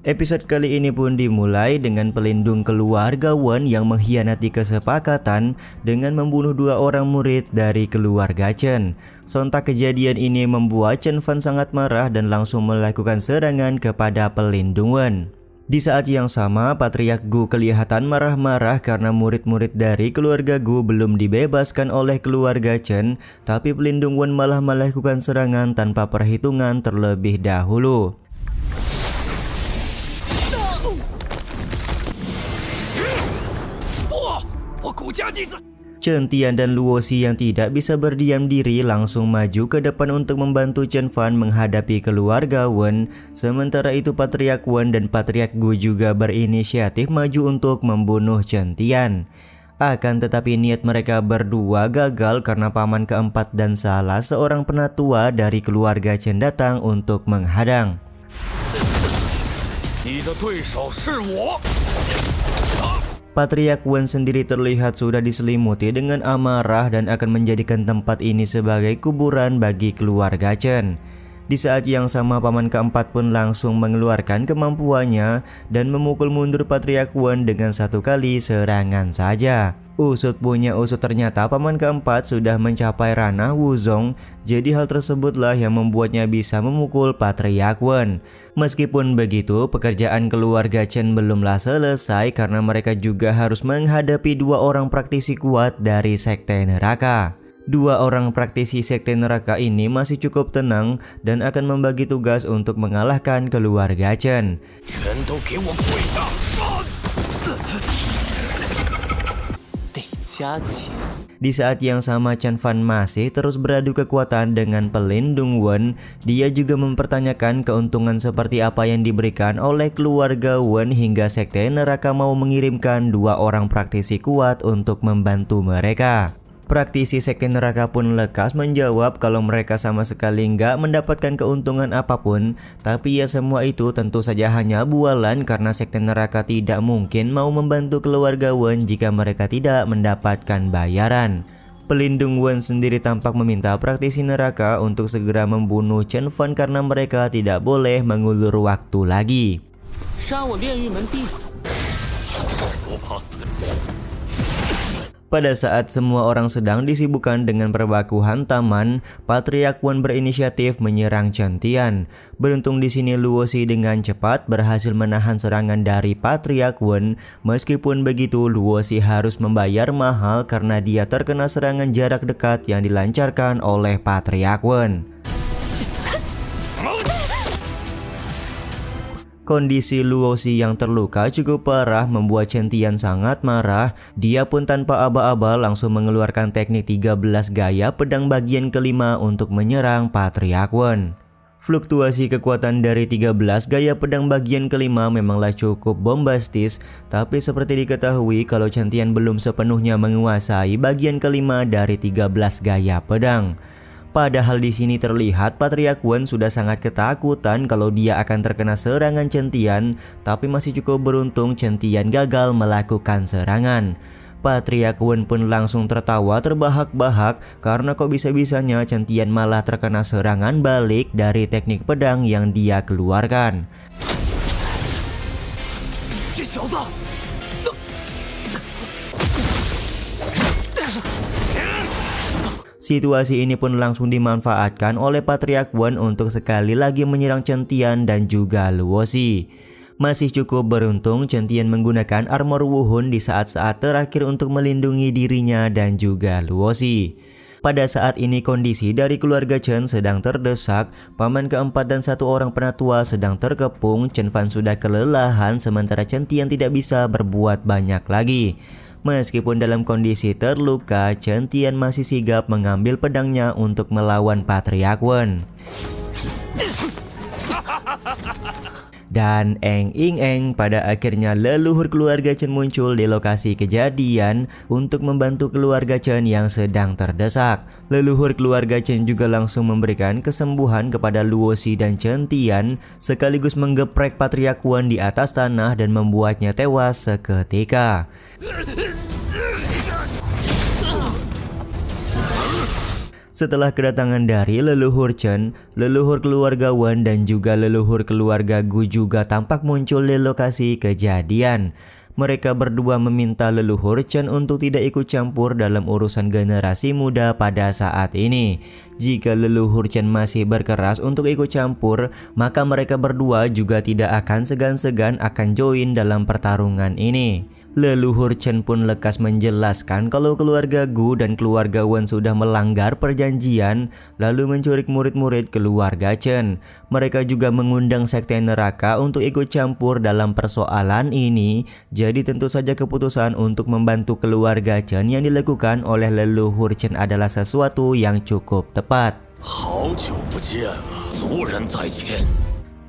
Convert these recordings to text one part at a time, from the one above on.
Episode kali ini pun dimulai dengan pelindung keluarga Wen yang mengkhianati kesepakatan dengan membunuh 2 orang murid dari keluarga Chen. Sontak kejadian ini membuat Chen Fan sangat marah dan langsung melakukan serangan kepada pelindung Wen. Di saat yang sama, Patriark Gu kelihatan marah-marah karena murid-murid dari keluarga Gu belum dibebaskan oleh keluarga Chen, tapi pelindung Wen malah melakukan serangan tanpa perhitungan terlebih dahulu. Chen Tian dan Luo Xi yang tidak bisa berdiam diri langsung maju ke depan untuk membantu Chen Fan menghadapi keluarga Wen. Sementara itu Patriark Wen dan Patriark Gu juga berinisiatif maju untuk membunuh Chen Tian. Akan tetapi niat mereka berdua gagal karena paman keempat dan salah seorang penatua dari keluarga Chen datang untuk menghadang. Patriark Wen sendiri terlihat sudah diselimuti dengan amarah dan akan menjadikan tempat ini sebagai kuburan bagi keluarga Chen. Di saat yang sama paman keempat pun langsung mengeluarkan kemampuannya dan memukul mundur Patriark Wen dengan 1 kali serangan saja. Usut punya usut, ternyata paman keempat sudah mencapai ranah Wuzong, jadi hal tersebutlah yang membuatnya bisa memukul Patriark Wen. Meskipun begitu, pekerjaan keluarga Chen belumlah selesai karena mereka juga harus menghadapi 2 orang praktisi kuat dari Sekte Neraka. 2 orang praktisi Sekte Neraka ini masih cukup tenang dan akan membagi tugas untuk mengalahkan keluarga Chen. Di saat yang sama, Chen Fan masih terus beradu kekuatan dengan pelindung Wen. Dia juga mempertanyakan keuntungan seperti apa yang diberikan oleh keluarga Wen hingga Sekte Neraka mau mengirimkan 2 orang praktisi kuat untuk membantu mereka. Praktisi Sekte Neraka pun lekas menjawab kalau mereka sama sekali nggak mendapatkan keuntungan apapun, tapi ya semua itu tentu saja hanya bualan karena Sekte Neraka tidak mungkin mau membantu keluarga Wen jika mereka tidak mendapatkan bayaran. Pelindung Wen sendiri tampak meminta praktisi neraka untuk segera membunuh Chen Fan karena mereka tidak boleh mengulur waktu lagi. Pada saat semua orang sedang disibukkan dengan perbakuhan taman, Patriark Wen berinisiatif menyerang Chen Tian. Beruntung di sini Luo Xi dengan cepat berhasil menahan serangan dari Patriark Wen. Meskipun begitu, Luo Xi harus membayar mahal karena dia terkena serangan jarak dekat yang dilancarkan oleh Patriark Wen. Kondisi Luo Xi yang terluka cukup parah membuat Chen Tian sangat marah. Dia pun tanpa aba-aba langsung mengeluarkan teknik 13 gaya pedang bagian kelima untuk menyerang Patriark Wen. Fluktuasi kekuatan dari 13 gaya pedang bagian kelima memanglah cukup bombastis, tapi seperti diketahui kalau Chen Tian belum sepenuhnya menguasai bagian kelima dari 13 gaya pedang. Padahal di sini terlihat Patriark Wen sudah sangat ketakutan kalau dia akan terkena serangan Chen Tian, tapi masih cukup beruntung Chen Tian gagal melakukan serangan. Patriark Wen pun langsung tertawa terbahak-bahak karena kok bisa-bisanya Chen Tian malah terkena serangan balik dari teknik pedang yang dia keluarkan. Situasi ini pun langsung dimanfaatkan oleh Patriark Wen untuk sekali lagi menyerang Chen Tian dan juga Luo Xi. Masih cukup beruntung Chen Tian menggunakan armor Wuhun di saat-saat terakhir untuk melindungi dirinya dan juga Luo Xi. Pada saat ini kondisi dari keluarga Chen sedang terdesak, paman keempat dan 1 orang penatua sedang terkepung. Chen Fan sudah kelelahan sementara Chen Tian tidak bisa berbuat banyak lagi. Meskipun dalam kondisi terluka, Chen Tian masih sigap mengambil pedangnya untuk melawan Patriark Wen. Dan eng-ing-eng, pada akhirnya leluhur keluarga Chen muncul di lokasi kejadian untuk membantu keluarga Chen yang sedang terdesak. Leluhur keluarga Chen juga langsung memberikan kesembuhan kepada Luo Xi dan Chen Tian, sekaligus menggeprek Patriark Wen di atas tanah dan membuatnya tewas seketika. Setelah kedatangan dari leluhur Chen, leluhur keluarga Wen dan juga leluhur keluarga Gu juga tampak muncul di lokasi kejadian. Mereka berdua meminta leluhur Chen untuk tidak ikut campur dalam urusan generasi muda pada saat ini. Jika leluhur Chen masih berkeras untuk ikut campur, maka mereka berdua juga tidak akan segan-segan akan join dalam pertarungan ini. Leluhur Chen pun lekas menjelaskan kalau keluarga Gu dan keluarga Wen sudah melanggar perjanjian lalu menculik murid-murid keluarga Chen. Mereka juga mengundang sekte neraka untuk ikut campur dalam persoalan ini. Jadi tentu saja keputusan untuk membantu keluarga Chen yang dilakukan oleh leluhur Chen adalah sesuatu yang cukup tepat.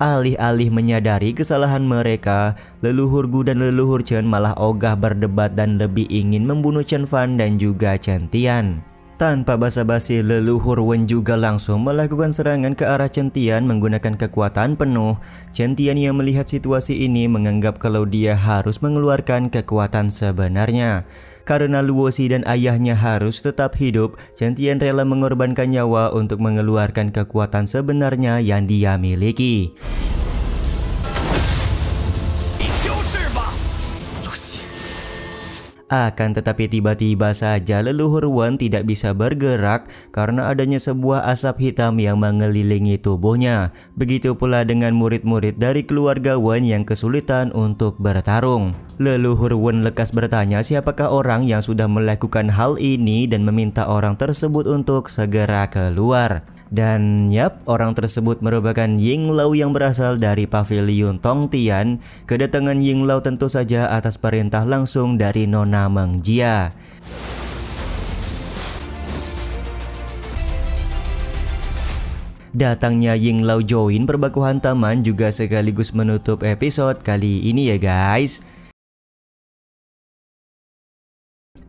Alih-alih menyadari kesalahan mereka, leluhur Gu dan leluhur Chen malah ogah berdebat dan lebih ingin membunuh Chen Fan dan juga Chen Tian. Tanpa basa-basi, leluhur Wen juga langsung melakukan serangan ke arah Chen Tian menggunakan kekuatan penuh. Chen Tian yang melihat situasi ini menganggap kalau dia harus mengeluarkan kekuatan sebenarnya. Karena Luo Xi dan ayahnya harus tetap hidup, Chen Tian rela mengorbankan nyawa untuk mengeluarkan kekuatan sebenarnya yang dia miliki. Akan tetapi tiba-tiba saja leluhur Wen tidak bisa bergerak karena adanya sebuah asap hitam yang mengelilingi tubuhnya. Begitu pula dengan murid-murid dari keluarga Wen yang kesulitan untuk bertarung. Leluhur Wen lekas bertanya siapakah orang yang sudah melakukan hal ini dan meminta orang tersebut untuk segera keluar. Dan yap, orang tersebut merupakan Ying Lao yang berasal dari pavilion Tong Tian. Kedatangan Ying Lao tentu saja atas perintah langsung dari Nona Meng Jia. Datangnya Ying Lao join perbaku hantaman juga sekaligus menutup episode kali ini ya guys.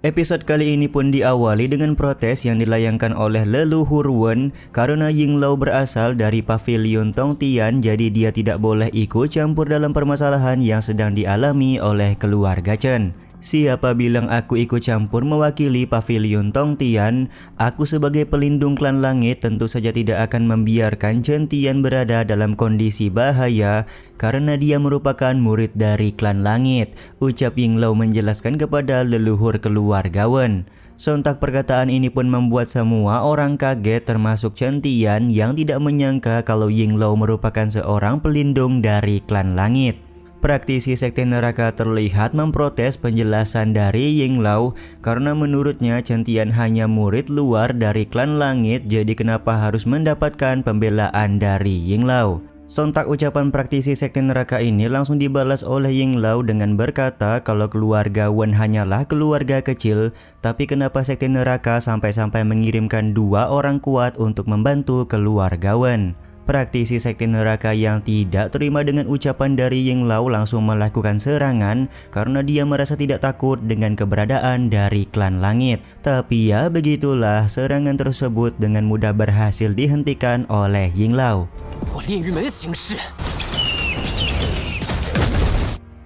Episode kali ini pun diawali dengan protes yang dilayangkan oleh leluhur Wen karena Ying Lao berasal dari pavilion Tong Tian, jadi dia tidak boleh ikut campur dalam permasalahan yang sedang dialami oleh keluarga Chen. Siapa bilang aku ikut campur mewakili pavilion Tong Tian? Aku sebagai pelindung klan langit tentu saja tidak akan membiarkan Chen Tian berada dalam kondisi bahaya karena dia merupakan murid dari klan langit, ucap Ying Lao menjelaskan kepada leluhur keluarga Wen. Sontak perkataan ini pun membuat semua orang kaget termasuk Chen Tian yang tidak menyangka kalau Ying Lao merupakan seorang pelindung dari klan langit. Praktisi sekte neraka terlihat memprotes penjelasan dari Ying Lao karena menurutnya Chen Tian hanya murid luar dari klan langit, jadi kenapa harus mendapatkan pembelaan dari Ying Lao. Sontak ucapan praktisi sekte neraka ini langsung dibalas oleh Ying Lao dengan berkata kalau keluarga Wen hanyalah keluarga kecil, tapi kenapa sekte neraka sampai-sampai mengirimkan 2 orang kuat untuk membantu keluarga Wen. Praktisi sekte neraka yang tidak terima dengan ucapan dari Ying Lao langsung melakukan serangan karena dia merasa tidak takut dengan keberadaan dari klan langit. Tapi ya begitulah, serangan tersebut dengan mudah berhasil dihentikan oleh Ying Lao.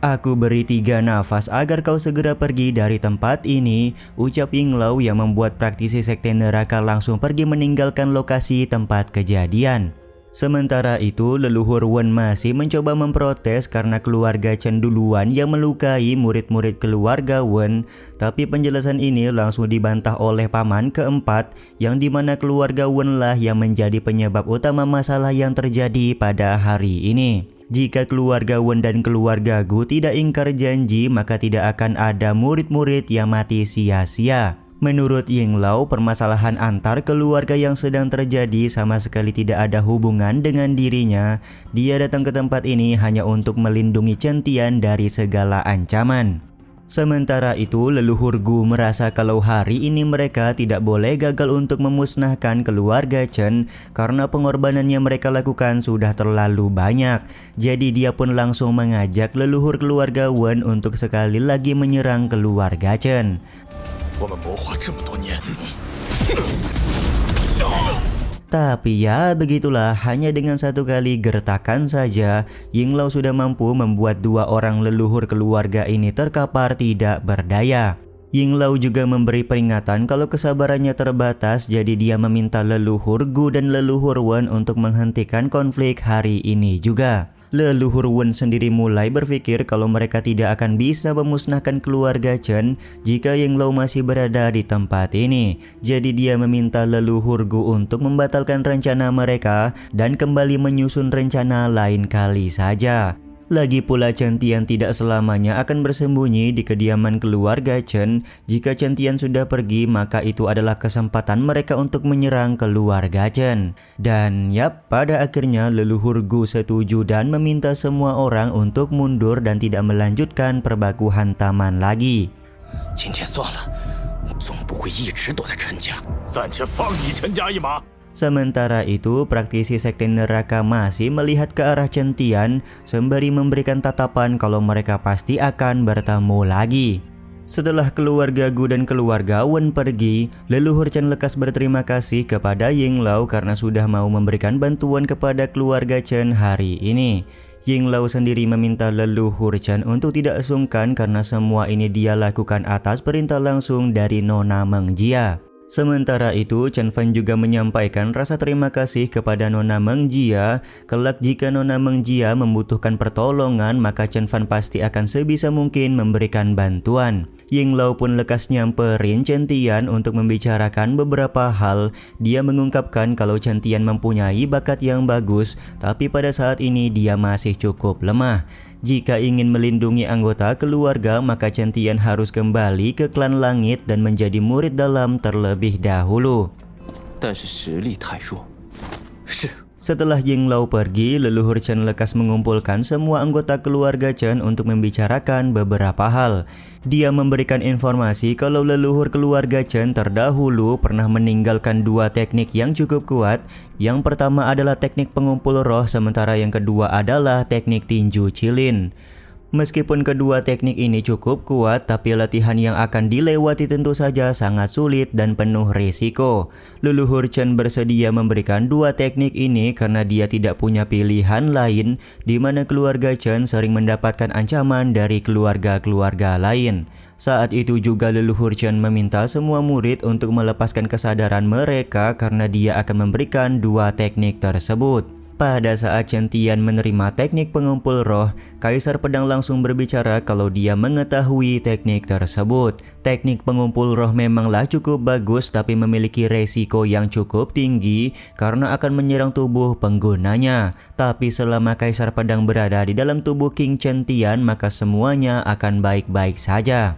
Aku beri 3 nafas agar kau segera pergi dari tempat ini, ucap Ying Lao yang membuat praktisi sekte neraka langsung pergi meninggalkan lokasi tempat kejadian. Sementara itu, leluhur Wen masih mencoba memprotes karena keluarga Chen duluan yang melukai murid-murid keluarga Wen, tapi penjelasan ini langsung dibantah oleh paman keempat, yang dimana keluarga Wen lah yang menjadi penyebab utama masalah yang terjadi pada hari ini. Jika keluarga Wen dan keluarga Gu tidak ingkar janji, maka tidak akan ada murid-murid yang mati sia-sia. Menurut Ying Lao, permasalahan antar keluarga yang sedang terjadi sama sekali tidak ada hubungan dengan dirinya. Dia datang ke tempat ini hanya untuk melindungi Chen Tian dari segala ancaman. Sementara itu, leluhur Gu merasa kalau hari ini mereka tidak boleh gagal untuk memusnahkan keluarga Chen karena pengorbanan yang mereka lakukan sudah terlalu banyak. Jadi dia pun langsung mengajak leluhur keluarga Wen untuk sekali lagi menyerang keluarga Chen. Tapi ya begitulah, hanya dengan 1 kali gertakan saja Ying Lao sudah mampu membuat 2 orang leluhur keluarga ini terkapar tidak berdaya. Yinglau juga memberi peringatan kalau kesabarannya terbatas, jadi dia meminta leluhur Gu dan leluhur Wen untuk menghentikan konflik hari ini juga. Leluhur Wen sendiri mulai berpikir kalau mereka tidak akan bisa memusnahkan keluarga Chen jika Yinglau masih berada di tempat ini. Jadi dia meminta leluhur Gu untuk membatalkan rencana mereka dan kembali menyusun rencana lain kali saja. Lagi pula Chen Tian tidak selamanya akan bersembunyi di kediaman keluarga Chen. Jika Chen Tian sudah pergi, maka itu adalah kesempatan mereka untuk menyerang keluarga Chen. Dan yap, pada akhirnya leluhur Gu setuju dan meminta semua orang untuk mundur dan tidak melanjutkan perbaku hantaman lagi. 今天算了，总不会一直躲在陈家，暂且放你陈家一马。 Sementara itu, praktisi sekte neraka masih melihat ke arah Chen Tian sembari memberikan tatapan kalau mereka pasti akan bertemu lagi. Setelah keluarga Gu dan keluarga Wen pergi, leluhur Chen lekas berterima kasih kepada Yinglau karena sudah mau memberikan bantuan kepada keluarga Chen hari ini. Yinglau sendiri meminta leluhur Chen untuk tidak sungkan karena semua ini dia lakukan atas perintah langsung dari Nona Meng Jia. Sementara itu, Chen Fan juga menyampaikan rasa terima kasih kepada Nona Meng Jia. Kelak jika Nona Meng Jia membutuhkan pertolongan, maka Chen Fan pasti akan sebisa mungkin memberikan bantuan. Yinglau pun lekas nyamperin Chen Tian untuk membicarakan beberapa hal. Dia mengungkapkan kalau Chen Tian mempunyai bakat yang bagus, tapi pada saat ini dia masih cukup lemah. Jika ingin melindungi anggota keluarga, maka Chen Tian harus kembali ke klan langit dan menjadi murid dalam terlebih dahulu. Setelah Yinglau pergi, leluhur Chen lekas mengumpulkan semua anggota keluarga Chen untuk membicarakan beberapa hal. Dia memberikan informasi kalau leluhur keluarga Chen terdahulu pernah meninggalkan dua teknik yang cukup kuat. Yang pertama adalah teknik pengumpul roh, sementara yang kedua adalah teknik tinju cilin. Meskipun kedua teknik ini cukup kuat, tapi latihan yang akan dilewati tentu saja sangat sulit dan penuh risiko. Leluhur Chen bersedia memberikan dua teknik ini karena dia tidak punya pilihan lain, di mana keluarga Chen sering mendapatkan ancaman dari keluarga-keluarga lain. Saat itu juga leluhur Chen meminta semua murid untuk melepaskan kesadaran mereka karena dia akan memberikan dua teknik tersebut. Pada saat Chen Tian menerima teknik pengumpul roh, Kaisar Pedang langsung berbicara kalau dia mengetahui teknik tersebut. Teknik pengumpul roh memanglah cukup bagus tapi memiliki resiko yang cukup tinggi karena akan menyerang tubuh penggunanya. Tapi selama Kaisar Pedang berada di dalam tubuh King Chen Tian, maka semuanya akan baik-baik saja.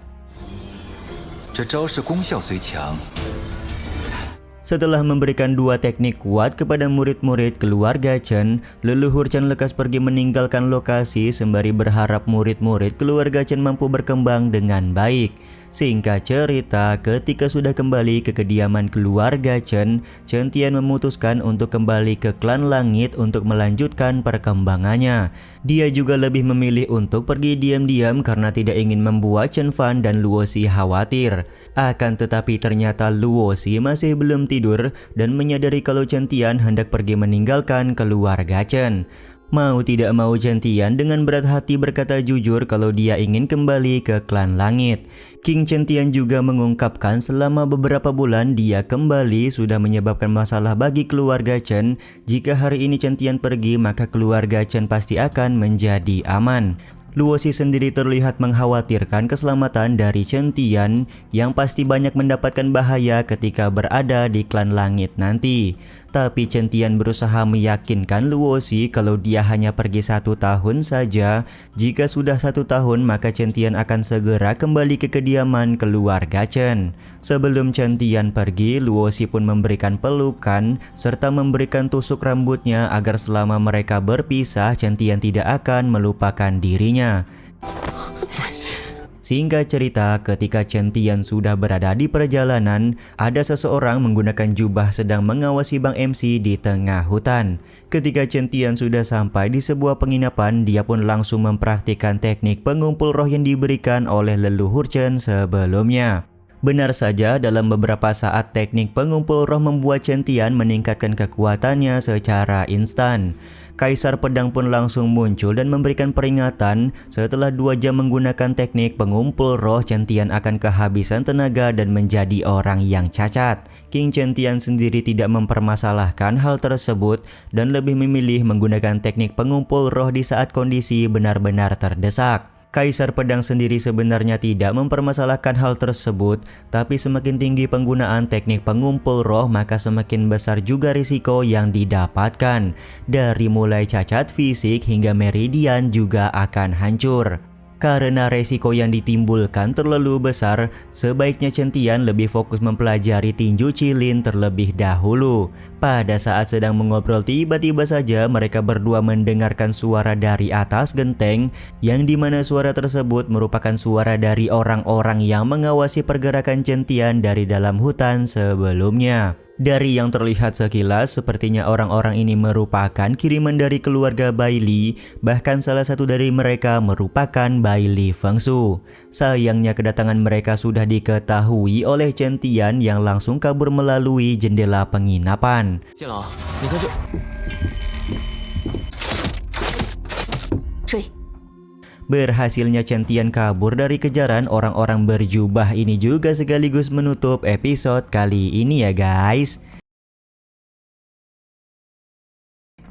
Setelah memberikan dua teknik kuat kepada murid-murid keluarga Chen, leluhur Chen lekas pergi meninggalkan lokasi sembari berharap murid-murid keluarga Chen mampu berkembang dengan baik. Singkat cerita, ketika sudah kembali ke kediaman keluarga Chen, Chen Tian memutuskan untuk kembali ke klan langit untuk melanjutkan perkembangannya. Dia juga lebih memilih untuk pergi diam-diam karena tidak ingin membuat Chen Fan dan Luo Xi khawatir. Akan tetapi ternyata Luo Xi masih belum tidur dan menyadari kalau Chen Tian hendak pergi meninggalkan keluarga Chen. Mau tidak mau Chen Tian dengan berat hati berkata jujur kalau dia ingin kembali ke klan langit. King Chen Tian juga mengungkapkan selama beberapa bulan dia kembali sudah menyebabkan masalah bagi keluarga Chen. Jika hari ini Chen Tian pergi, maka keluarga Chen pasti akan menjadi aman. Luo Xi sendiri terlihat mengkhawatirkan keselamatan dari Chen Tian yang pasti banyak mendapatkan bahaya ketika berada di klan langit nanti. Tapi Chen Tian berusaha meyakinkan Luo Xi kalau dia hanya pergi 1 tahun saja. Jika sudah 1 tahun, maka Chen Tian akan segera kembali ke kediaman keluarga Chen. Sebelum Chen Tian pergi, Luo Xi pun memberikan pelukan serta memberikan tusuk rambutnya agar selama mereka berpisah, Chen Tian tidak akan melupakan dirinya. Singkat cerita, ketika Chen Tian sudah berada di perjalanan, ada seseorang menggunakan jubah sedang mengawasi Bang MC di tengah hutan. Ketika Chen Tian sudah sampai di sebuah penginapan, dia pun langsung mempraktikkan teknik pengumpul roh yang diberikan oleh leluhur Chen sebelumnya. Benar saja, dalam beberapa saat teknik pengumpul roh membuat Chen Tian meningkatkan kekuatannya secara instan. Kaisar Pedang pun langsung muncul dan memberikan peringatan setelah 2 jam menggunakan teknik pengumpul roh, Chen Tian akan kehabisan tenaga dan menjadi orang yang cacat. King Chen Tian sendiri tidak mempermasalahkan hal tersebut dan lebih memilih menggunakan teknik pengumpul roh di saat kondisi benar-benar terdesak. Kaisar Pedang sendiri sebenarnya tidak mempermasalahkan hal tersebut, tapi semakin tinggi penggunaan teknik pengumpul roh maka semakin besar juga risiko yang didapatkan. Dari mulai cacat fisik hingga meridian juga akan hancur. Karena resiko yang ditimbulkan terlalu besar, sebaiknya Chen Tian lebih fokus mempelajari tinju cilin terlebih dahulu. Pada saat sedang mengobrol, tiba-tiba saja mereka berdua mendengarkan suara dari atas genteng, yang dimana suara tersebut merupakan suara dari orang-orang yang mengawasi pergerakan Chen Tian dari dalam hutan sebelumnya. Dari yang terlihat sekilas, sepertinya orang-orang ini merupakan kiriman dari keluarga Bai Li, bahkan salah satu dari mereka merupakan Bai Li Fengsu. Sayangnya kedatangan mereka sudah diketahui oleh Chen Tian yang langsung kabur melalui jendela penginapan. Berhasilnya Chen Tian kabur dari kejaran orang-orang berjubah ini juga sekaligus menutup episode kali ini ya guys.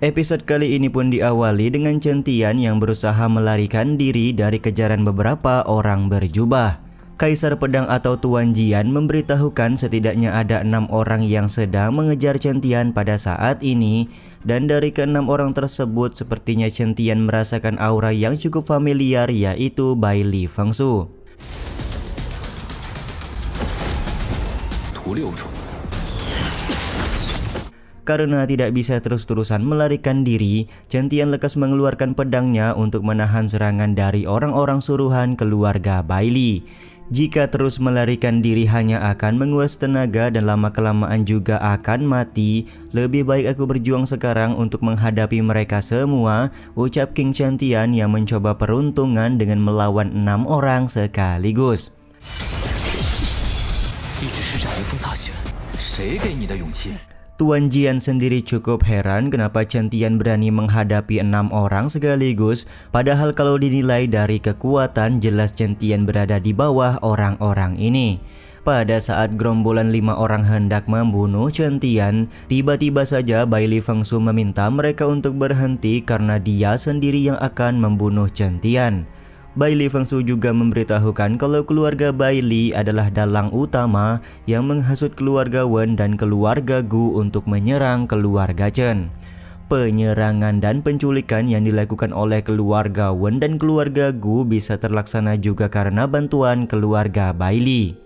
Episode kali ini pun diawali dengan Chen Tian yang berusaha melarikan diri dari kejaran beberapa orang berjubah. Kaisar Pedang atau Tuan Jian memberitahukan setidaknya ada 6 orang yang sedang mengejar Chen Tian pada saat ini, dan dari ke-6 orang tersebut sepertinya Chen Tian merasakan aura yang cukup familiar, yaitu Bai Li Fengsu. Karena tidak bisa terus-terusan melarikan diri, Chen Tian lekas mengeluarkan pedangnya untuk menahan serangan dari orang-orang suruhan keluarga Bai Li. Jika terus melarikan diri hanya akan menguras tenaga dan lama-kelamaan juga akan mati. Lebih baik aku berjuang sekarang untuk menghadapi mereka semua, ucap King Chen Tian yang mencoba peruntungan dengan melawan 6 orang sekaligus. Tuan Jian sendiri cukup heran kenapa Chen Tian berani menghadapi 6 orang sekaligus, padahal kalau dinilai dari kekuatan jelas Chen Tian berada di bawah orang-orang ini. Pada saat gerombolan 5 orang hendak membunuh Chen Tian, tiba-tiba saja Bai Li Fengsu meminta mereka untuk berhenti karena dia sendiri yang akan membunuh Chen Tian. Bai Li Fengsu juga memberitahukan kalau keluarga Bai Li adalah dalang utama yang menghasut keluarga Wen dan keluarga Gu untuk menyerang keluarga Chen. Penyerangan dan penculikan yang dilakukan oleh keluarga Wen dan keluarga Gu bisa terlaksana juga karena bantuan keluarga Bai Li.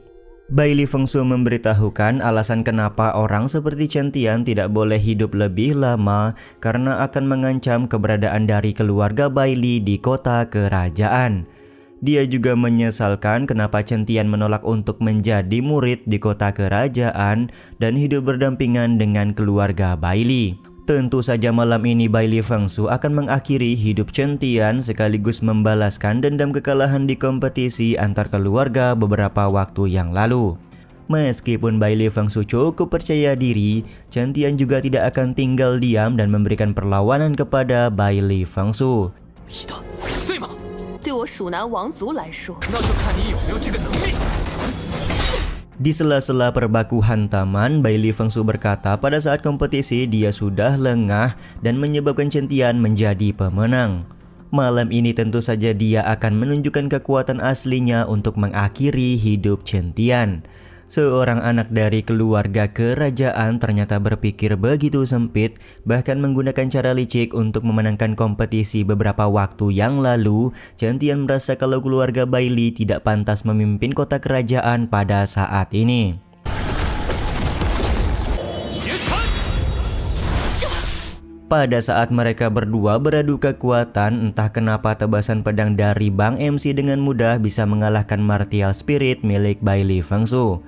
Bai Li Fengsu memberitahukan alasan kenapa orang seperti Chen Tian tidak boleh hidup lebih lama karena akan mengancam keberadaan dari keluarga Bai Li di kota kerajaan. Dia juga menyesalkan kenapa Chen Tian menolak untuk menjadi murid di kota kerajaan dan hidup berdampingan dengan keluarga Bai Li. Tentu saja malam ini Bai Li Fengsu akan mengakhiri hidup Chen Tian sekaligus membalaskan dendam kekalahan di kompetisi antar keluarga beberapa waktu yang lalu. Meskipun Bai Li Fengsu cukup percaya diri, Chen Tian juga tidak akan tinggal diam dan memberikan perlawanan kepada Bai Li Fengsu. Di sela-sela perbaku hantaman, Bai Li Fengsu berkata pada saat kompetisi dia sudah lengah dan menyebabkan Chen Tian menjadi pemenang. Malam ini tentu saja dia akan menunjukkan kekuatan aslinya untuk mengakhiri hidup Chen Tian. Seorang anak dari keluarga kerajaan ternyata berpikir begitu sempit, bahkan menggunakan cara licik untuk memenangkan kompetisi beberapa waktu yang lalu. Chen Tian merasa kalau keluarga Bai Li tidak pantas memimpin kota kerajaan pada saat ini. Pada saat mereka berdua beradu kekuatan, entah kenapa tebasan pedang dari Bang MC dengan mudah bisa mengalahkan martial spirit milik Bai Li Fengsu.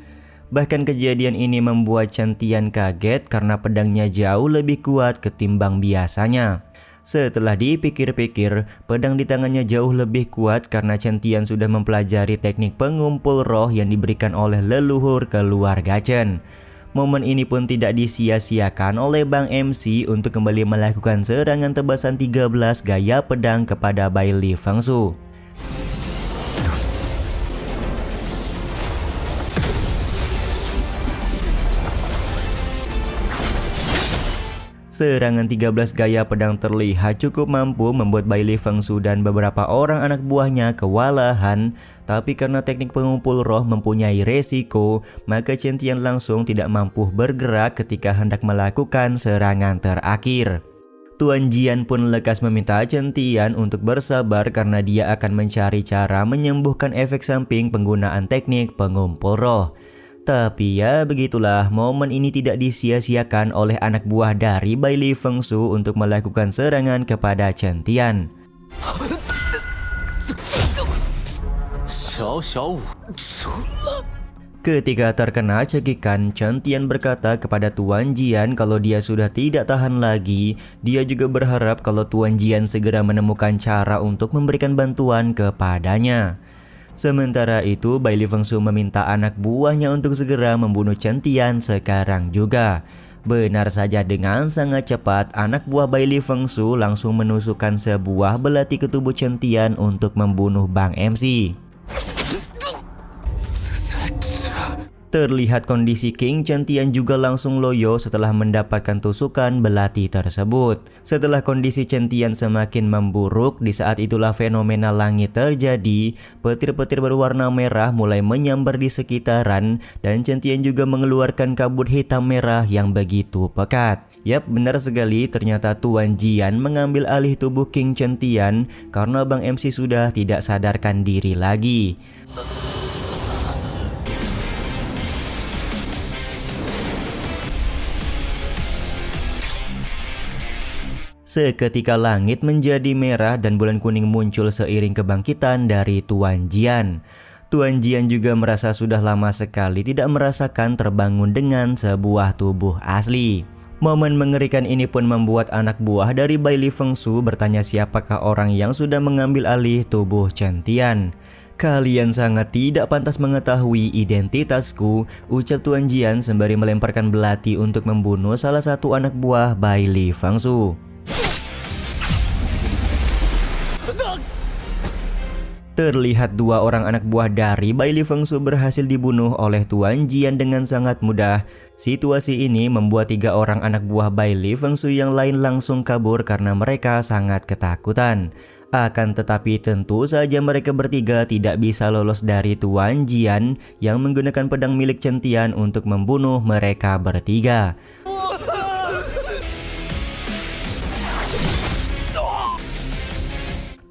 Bahkan kejadian ini membuat Chen Tian kaget karena pedangnya jauh lebih kuat ketimbang biasanya. Setelah dipikir-pikir, pedang di tangannya jauh lebih kuat karena Chen Tian sudah mempelajari teknik pengumpul roh yang diberikan oleh leluhur keluarga Chen. Momen ini pun tidak disia-siakan oleh Bang MC untuk kembali melakukan serangan tebasan 13 gaya pedang kepada Bai Li Fengsu. Serangan 13 gaya pedang terlihat cukup mampu membuat Bai Li Fengsu dan beberapa orang anak buahnya kewalahan. Tapi karena teknik pengumpul roh mempunyai resiko, maka Chen Tian langsung tidak mampu bergerak ketika hendak melakukan serangan terakhir. Tuan Jian pun lekas meminta Chen Tian untuk bersabar karena dia akan mencari cara menyembuhkan efek samping penggunaan teknik pengumpul roh. Tapi ya begitulah, momen ini tidak disia-siakan oleh anak buah dari Bai Li Fengsu untuk melakukan serangan kepada Chen Tian. Ketika terkena cekikan, Chen Tian berkata kepada Tuan Jian kalau dia sudah tidak tahan lagi. Dia juga berharap kalau Tuan Jian segera menemukan cara untuk memberikan bantuan kepadanya. Sementara itu, Bai Li Fengsu meminta anak buahnya untuk segera membunuh Chen Tian sekarang juga. Benar saja, dengan sangat cepat anak buah Bai Li Fengsu langsung menusukkan sebuah belati ke tubuh Chen Tian untuk membunuh Bang MC. Terlihat kondisi King Chen Tian juga langsung loyo setelah mendapatkan tusukan belati tersebut. Setelah kondisi Chen Tian semakin memburuk, di saat itulah fenomena langit terjadi. Petir-petir berwarna merah mulai menyambar di sekitaran dan Chen Tian juga mengeluarkan kabut hitam merah yang begitu pekat. Yap, benar sekali, ternyata Tuan Jian mengambil alih tubuh King Chen Tian karena Bang MC sudah tidak sadarkan diri lagi. Seketika langit menjadi merah dan bulan kuning muncul seiring kebangkitan dari Tuan Jian. Tuan Jian juga merasa sudah lama sekali tidak merasakan terbangun dengan sebuah tubuh asli. Momen mengerikan ini pun membuat anak buah dari Bai Li Fengsu bertanya siapakah orang yang sudah mengambil alih tubuh Chen Tian. "Kalian sangat tidak pantas mengetahui identitasku," ucap Tuan Jian sembari melemparkan belati untuk membunuh salah satu anak buah Bai Li Fengsu. Terlihat dua orang anak buah dari Bai Li Fengsu berhasil dibunuh oleh Tuan Jian dengan sangat mudah. Situasi ini membuat 3 orang anak buah Bai Li Fengsu yang lain langsung kabur karena mereka sangat ketakutan. Akan tetapi tentu saja mereka bertiga tidak bisa lolos dari Tuan Jian yang menggunakan pedang milik Chen Tian untuk membunuh mereka bertiga.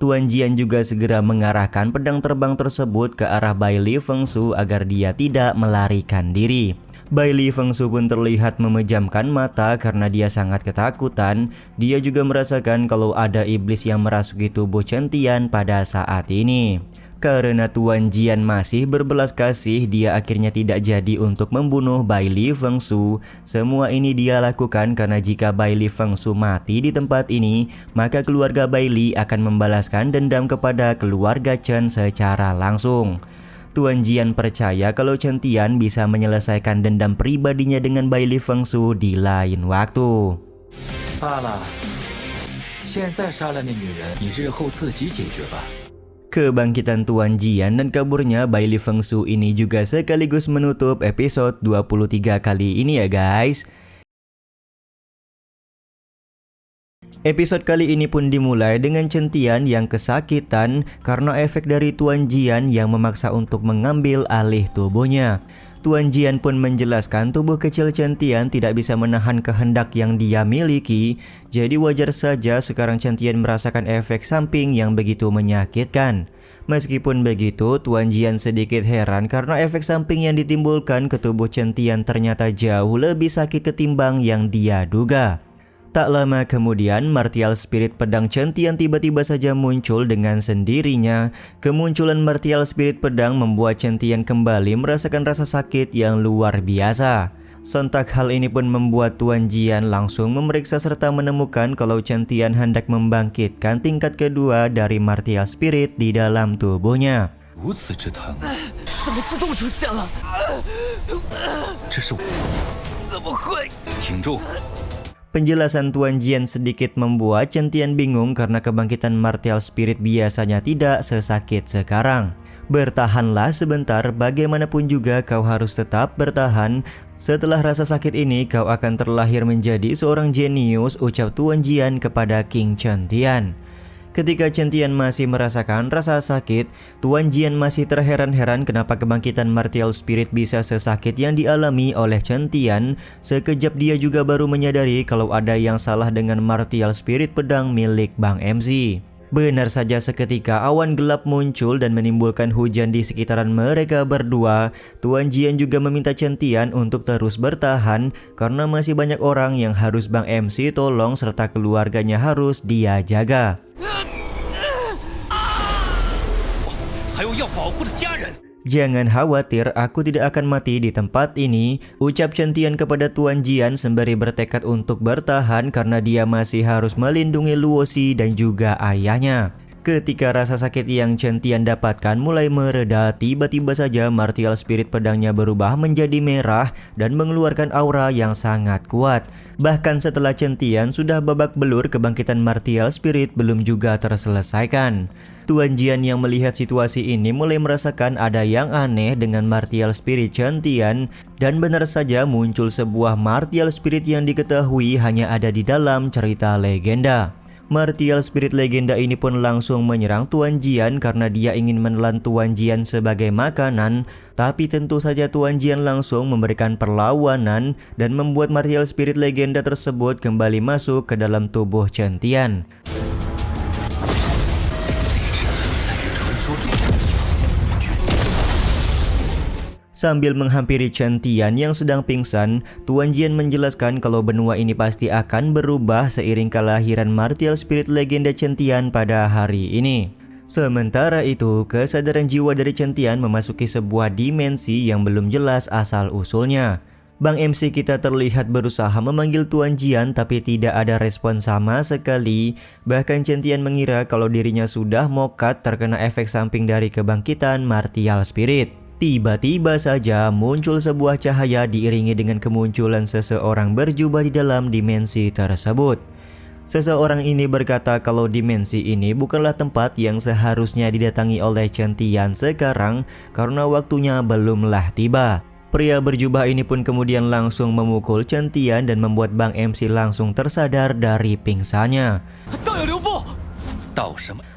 Tuan Jian juga segera mengarahkan pedang terbang tersebut ke arah Bai Li Fengsu agar dia tidak melarikan diri. Bai Li Fengsu pun terlihat memejamkan mata karena dia sangat ketakutan. Dia juga merasakan kalau ada iblis yang merasuki tubuh Chen Tian pada saat ini. Karena Tuan Jian masih berbelas kasih, dia akhirnya tidak jadi untuk membunuh Bai Li Fengsu. Semua ini dia lakukan karena jika Bai Li Fengsu mati di tempat ini, maka keluarga Bai Li akan membalaskan dendam kepada keluarga Chen secara langsung. Tuan Jian percaya kalau Chen Tian bisa menyelesaikan dendam pribadinya dengan Bai Li Fengsu di lain waktu. 罢了，现在杀了那女人，你日后自己解决吧。 Kebangkitan Tuan Jian dan kaburnya Bai Li Fengsu ini juga sekaligus menutup episode 23 kali ini ya guys. Episode kali ini pun dimulai dengan Chen Tian yang kesakitan karena efek dari Tuan Jian yang memaksa untuk mengambil alih tubuhnya. Tuan Jian pun menjelaskan tubuh kecil Chen Tian tidak bisa menahan kehendak yang dia miliki. Jadi wajar saja sekarang Chen Tian merasakan efek samping yang begitu menyakitkan. Meskipun begitu, Tuan Jian sedikit heran karena efek samping yang ditimbulkan ke tubuh Chen Tian ternyata jauh lebih sakit ketimbang yang dia duga. Tak lama kemudian, martial spirit pedang Chen Tian tiba-tiba saja muncul dengan sendirinya. Kemunculan martial spirit pedang membuat Chen Tian kembali merasakan rasa sakit yang luar biasa. Sontak hal ini pun membuat Tuan Jian langsung memeriksa serta menemukan kalau Chen Tian hendak membangkitkan tingkat kedua dari martial spirit di dalam tubuhnya. 如此之疼，怎么自动出现了？这是挺住！ Penjelasan Tuan Jian sedikit membuat Chen Tian bingung karena kebangkitan martial spirit biasanya tidak sesakit sekarang. Bertahanlah sebentar, bagaimanapun juga kau harus tetap bertahan. Setelah rasa sakit ini kau akan terlahir menjadi seorang jenius, ucap Tuan Jian kepada King Chen Tian. Ketika Chen Tian masih merasakan rasa sakit, Tuan Jian masih terheran-heran kenapa kebangkitan martial spirit bisa sesakit yang dialami oleh Chen Tian. Sekejap dia juga baru menyadari kalau ada yang salah dengan martial spirit pedang milik Bang MC. Benar saja, seketika awan gelap muncul dan menimbulkan hujan di sekitaran mereka berdua. Tuan Jian juga meminta Chen Tian untuk terus bertahan karena masih banyak orang yang harus Bang MC tolong serta keluarganya harus dia jaga. 还有要保护的家人。 Jangan khawatir, aku tidak akan mati di tempat ini, ucap Chen Tian kepada Tuan Jian sembari bertekad untuk bertahan karena dia masih harus melindungi Luosi dan juga ayahnya. Ketika rasa sakit yang Chen Tian dapatkan mulai mereda, tiba-tiba saja martial spirit pedangnya berubah menjadi merah dan mengeluarkan aura yang sangat kuat. Bahkan setelah Chen Tian sudah babak belur, kebangkitan martial spirit belum juga terselesaikan. Tuan Jian yang melihat situasi ini mulai merasakan ada yang aneh dengan martial spirit Chen Tian, dan benar saja muncul sebuah martial spirit yang diketahui hanya ada di dalam cerita legenda. Martial spirit legenda ini pun langsung menyerang Tuan Jian karena dia ingin menelan Tuan Jian sebagai makanan, tapi tentu saja Tuan Jian langsung memberikan perlawanan dan membuat martial spirit legenda tersebut kembali masuk ke dalam tubuh Chen Tian. Sambil menghampiri Chen Tian yang sedang pingsan, Tuan Jian menjelaskan kalau benua ini pasti akan berubah seiring kelahiran martial spirit legenda Chen Tian pada hari ini. Sementara itu, kesadaran jiwa dari Chen Tian memasuki sebuah dimensi yang belum jelas asal-usulnya. Bang MC kita terlihat berusaha memanggil Tuan Jian tapi tidak ada respon sama sekali. Bahkan Chen Tian mengira kalau dirinya sudah mokat terkena efek samping dari kebangkitan martial spirit. Tiba-tiba saja muncul sebuah cahaya diiringi dengan kemunculan seseorang berjubah di dalam dimensi tersebut. Seseorang ini berkata kalau dimensi ini bukanlah tempat yang seharusnya didatangi oleh Chen Tian sekarang karena waktunya belumlah tiba. Pria berjubah ini pun kemudian langsung memukul Chen Tian dan membuat Bang MC langsung tersadar dari pingsannya.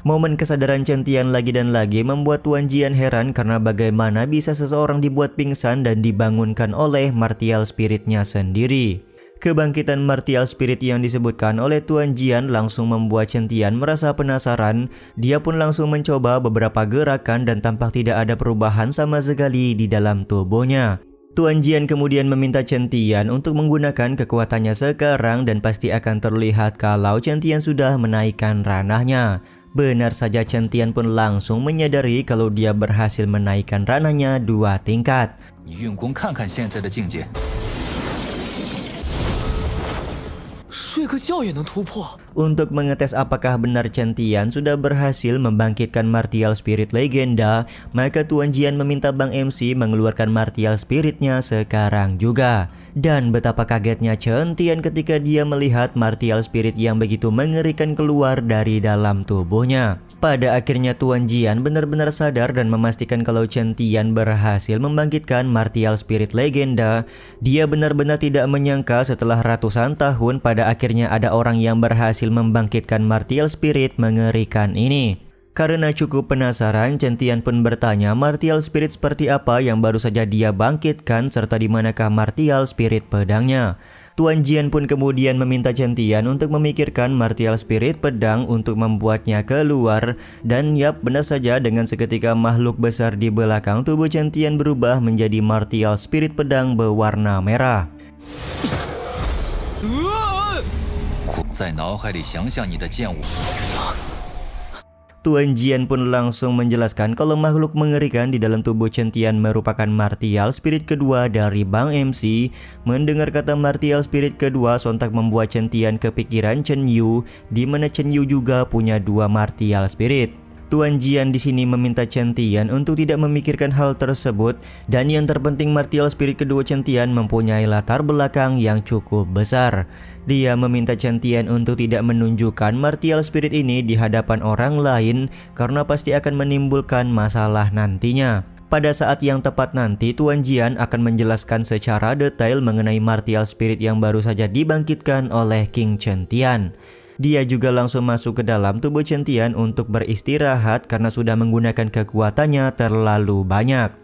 Momen kesadaran Chen Tian lagi dan lagi membuat Tuan Jian heran karena bagaimana bisa seseorang dibuat pingsan dan dibangunkan oleh martial spiritnya sendiri. Kebangkitan martial spirit yang disebutkan oleh Tuan Jian langsung membuat Chen Tian merasa penasaran. Dia pun langsung mencoba beberapa gerakan dan tampak tidak ada perubahan sama sekali di dalam tubuhnya. Tuan Jian kemudian meminta Chen Tian untuk menggunakan kekuatannya sekarang dan pasti akan terlihat kalau Chen Tian sudah menaikkan ranahnya. Benar saja, Chen Tian pun langsung menyadari kalau dia berhasil menaikkan ranahnya 2 tingkat. 你运功看看现在的境界。 Untuk mengetes apakah benar Chen Tian sudah berhasil membangkitkan martial spirit legenda, maka Tuan Jian meminta Bang MC mengeluarkan martial spiritnya sekarang juga. Dan betapa kagetnya Chen Tian ketika dia melihat martial spirit yang begitu mengerikan keluar dari dalam tubuhnya. Pada akhirnya Tuan Jian benar-benar sadar dan memastikan kalau Chen Tian berhasil membangkitkan martial spirit legenda. Dia benar-benar tidak menyangka setelah ratusan tahun pada akhirnya ada orang yang berhasil membangkitkan martial spirit mengerikan ini. Karena cukup penasaran, Chen Tian pun bertanya martial spirit seperti apa yang baru saja dia bangkitkan serta di manakah martial spirit pedangnya. Tuan Jian pun kemudian meminta Chen Tian untuk memikirkan martial spirit pedang untuk membuatnya keluar. Dan yap, benar saja dengan seketika makhluk besar di belakang tubuh Chen Tian berubah menjadi martial spirit pedang berwarna merah. 在脑海里想象你的剑舞。 Tuan Jian pun langsung menjelaskan kalau makhluk mengerikan di dalam tubuh Chen Tian merupakan martial spirit kedua dari Bang MC. Mendengar kata martial spirit kedua sontak membuat Chen Tian kepikiran Chen Yu, di mana Chen Yu juga punya 2 martial spirit. Tuan Jian di sini meminta Chen Tian untuk tidak memikirkan hal tersebut, dan yang terpenting martial spirit kedua Chen Tian mempunyai latar belakang yang cukup besar. Dia meminta Chen Tian untuk tidak menunjukkan martial spirit ini di hadapan orang lain karena pasti akan menimbulkan masalah nantinya. Pada saat yang tepat nanti, Tuan Jian akan menjelaskan secara detail mengenai martial spirit yang baru saja dibangkitkan oleh King Chen Tian. Dia juga langsung masuk ke dalam tubuh Chen Tian untuk beristirahat karena sudah menggunakan kekuatannya terlalu banyak.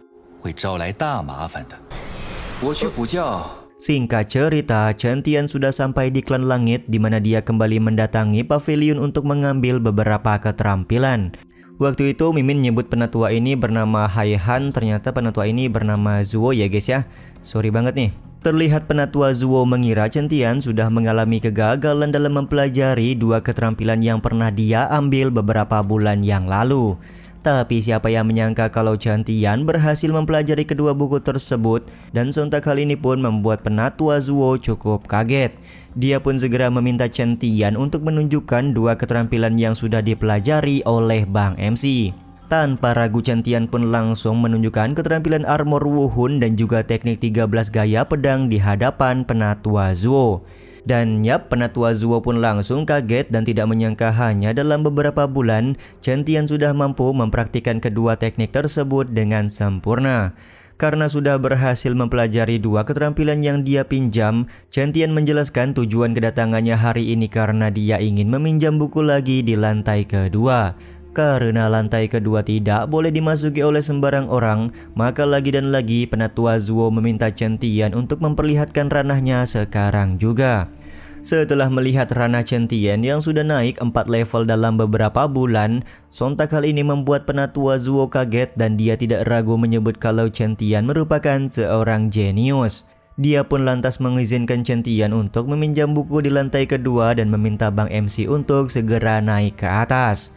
Singkat cerita, Chen Tian sudah sampai di klan langit di mana dia kembali mendatangi pavilion untuk mengambil beberapa keterampilan. Waktu itu Mimin nyebut penatua ini bernama Hai Han, ternyata penatua ini bernama Zuo ya guys ya. Sorry banget nih. Terlihat penatua Zuo mengira Chen Tian sudah mengalami kegagalan dalam mempelajari dua keterampilan yang pernah dia ambil beberapa bulan yang lalu. Tapi siapa yang menyangka kalau Chen Tian berhasil mempelajari kedua buku tersebut, dan sontak hal ini pun membuat penatua Zuo cukup kaget. Dia pun segera meminta Chen Tian untuk menunjukkan dua keterampilan yang sudah dipelajari oleh Bang MC. Tanpa ragu Chen Tian pun langsung menunjukkan keterampilan armor Wuhun dan juga teknik 13 gaya pedang di hadapan penatua Zuo. Dan yap, penatua Zuo pun langsung kaget dan tidak menyangka hanya dalam beberapa bulan Chen Tian sudah mampu mempraktikkan kedua teknik tersebut dengan sempurna. Karena sudah berhasil mempelajari dua keterampilan yang dia pinjam, Chen Tian menjelaskan tujuan kedatangannya hari ini karena dia ingin meminjam buku lagi di lantai kedua. Karena lantai kedua tidak boleh dimasuki oleh sembarang orang, maka lagi dan lagi penatua Zuo meminta Chen Tian untuk memperlihatkan ranahnya sekarang juga. Setelah melihat ranah Chen Tian yang sudah naik 4 level dalam beberapa bulan, sontak hal ini membuat penatua Zuo kaget dan dia tidak ragu menyebut kalau Chen Tian merupakan seorang jenius. Dia pun lantas mengizinkan Chen Tian untuk meminjam buku di lantai kedua dan meminta Bang MC untuk segera naik ke atas.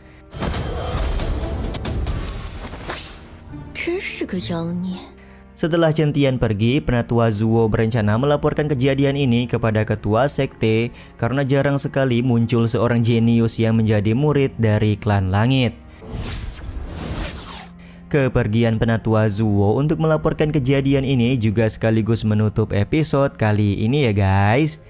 Setelah Chen Tian pergi, penatua Zuo berencana melaporkan kejadian ini kepada ketua sekte karena jarang sekali muncul seorang jenius yang menjadi murid dari klan langit. Kepergian penatua Zuo untuk melaporkan kejadian ini juga sekaligus menutup episode kali ini ya guys.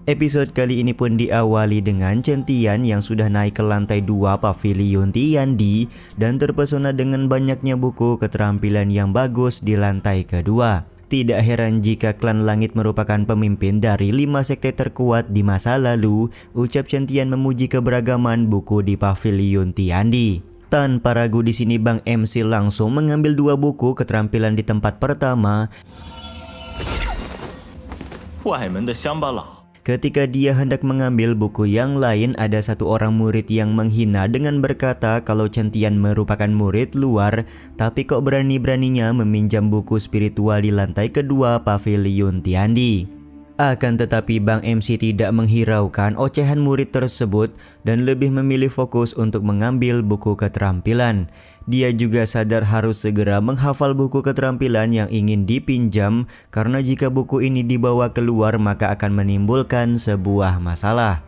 Episode kali ini pun diawali dengan Chen Tian yang sudah naik ke lantai 2 pavilion Tiandi dan terpesona dengan banyaknya buku keterampilan yang bagus di lantai kedua. Tidak heran jika klan langit merupakan pemimpin dari 5 sekte terkuat di masa lalu, ucap Chen Tian memuji keberagaman buku di pavilion Tiandi. Tanpa ragu di sini Bang MC langsung mengambil 2 buku keterampilan di tempat pertama. Ketika dia hendak mengambil buku yang lain, ada satu orang murid yang menghina dengan berkata kalau Chen Tian merupakan murid luar, tapi kok berani-beraninya meminjam buku spiritual di lantai kedua pavilion Tiandi. Akan tetapi Bang MC tidak menghiraukan ocehan murid tersebut dan lebih memilih fokus untuk mengambil buku keterampilan. Dia juga sadar harus segera menghafal buku keterampilan yang ingin dipinjam karena jika buku ini dibawa keluar maka akan menimbulkan sebuah masalah.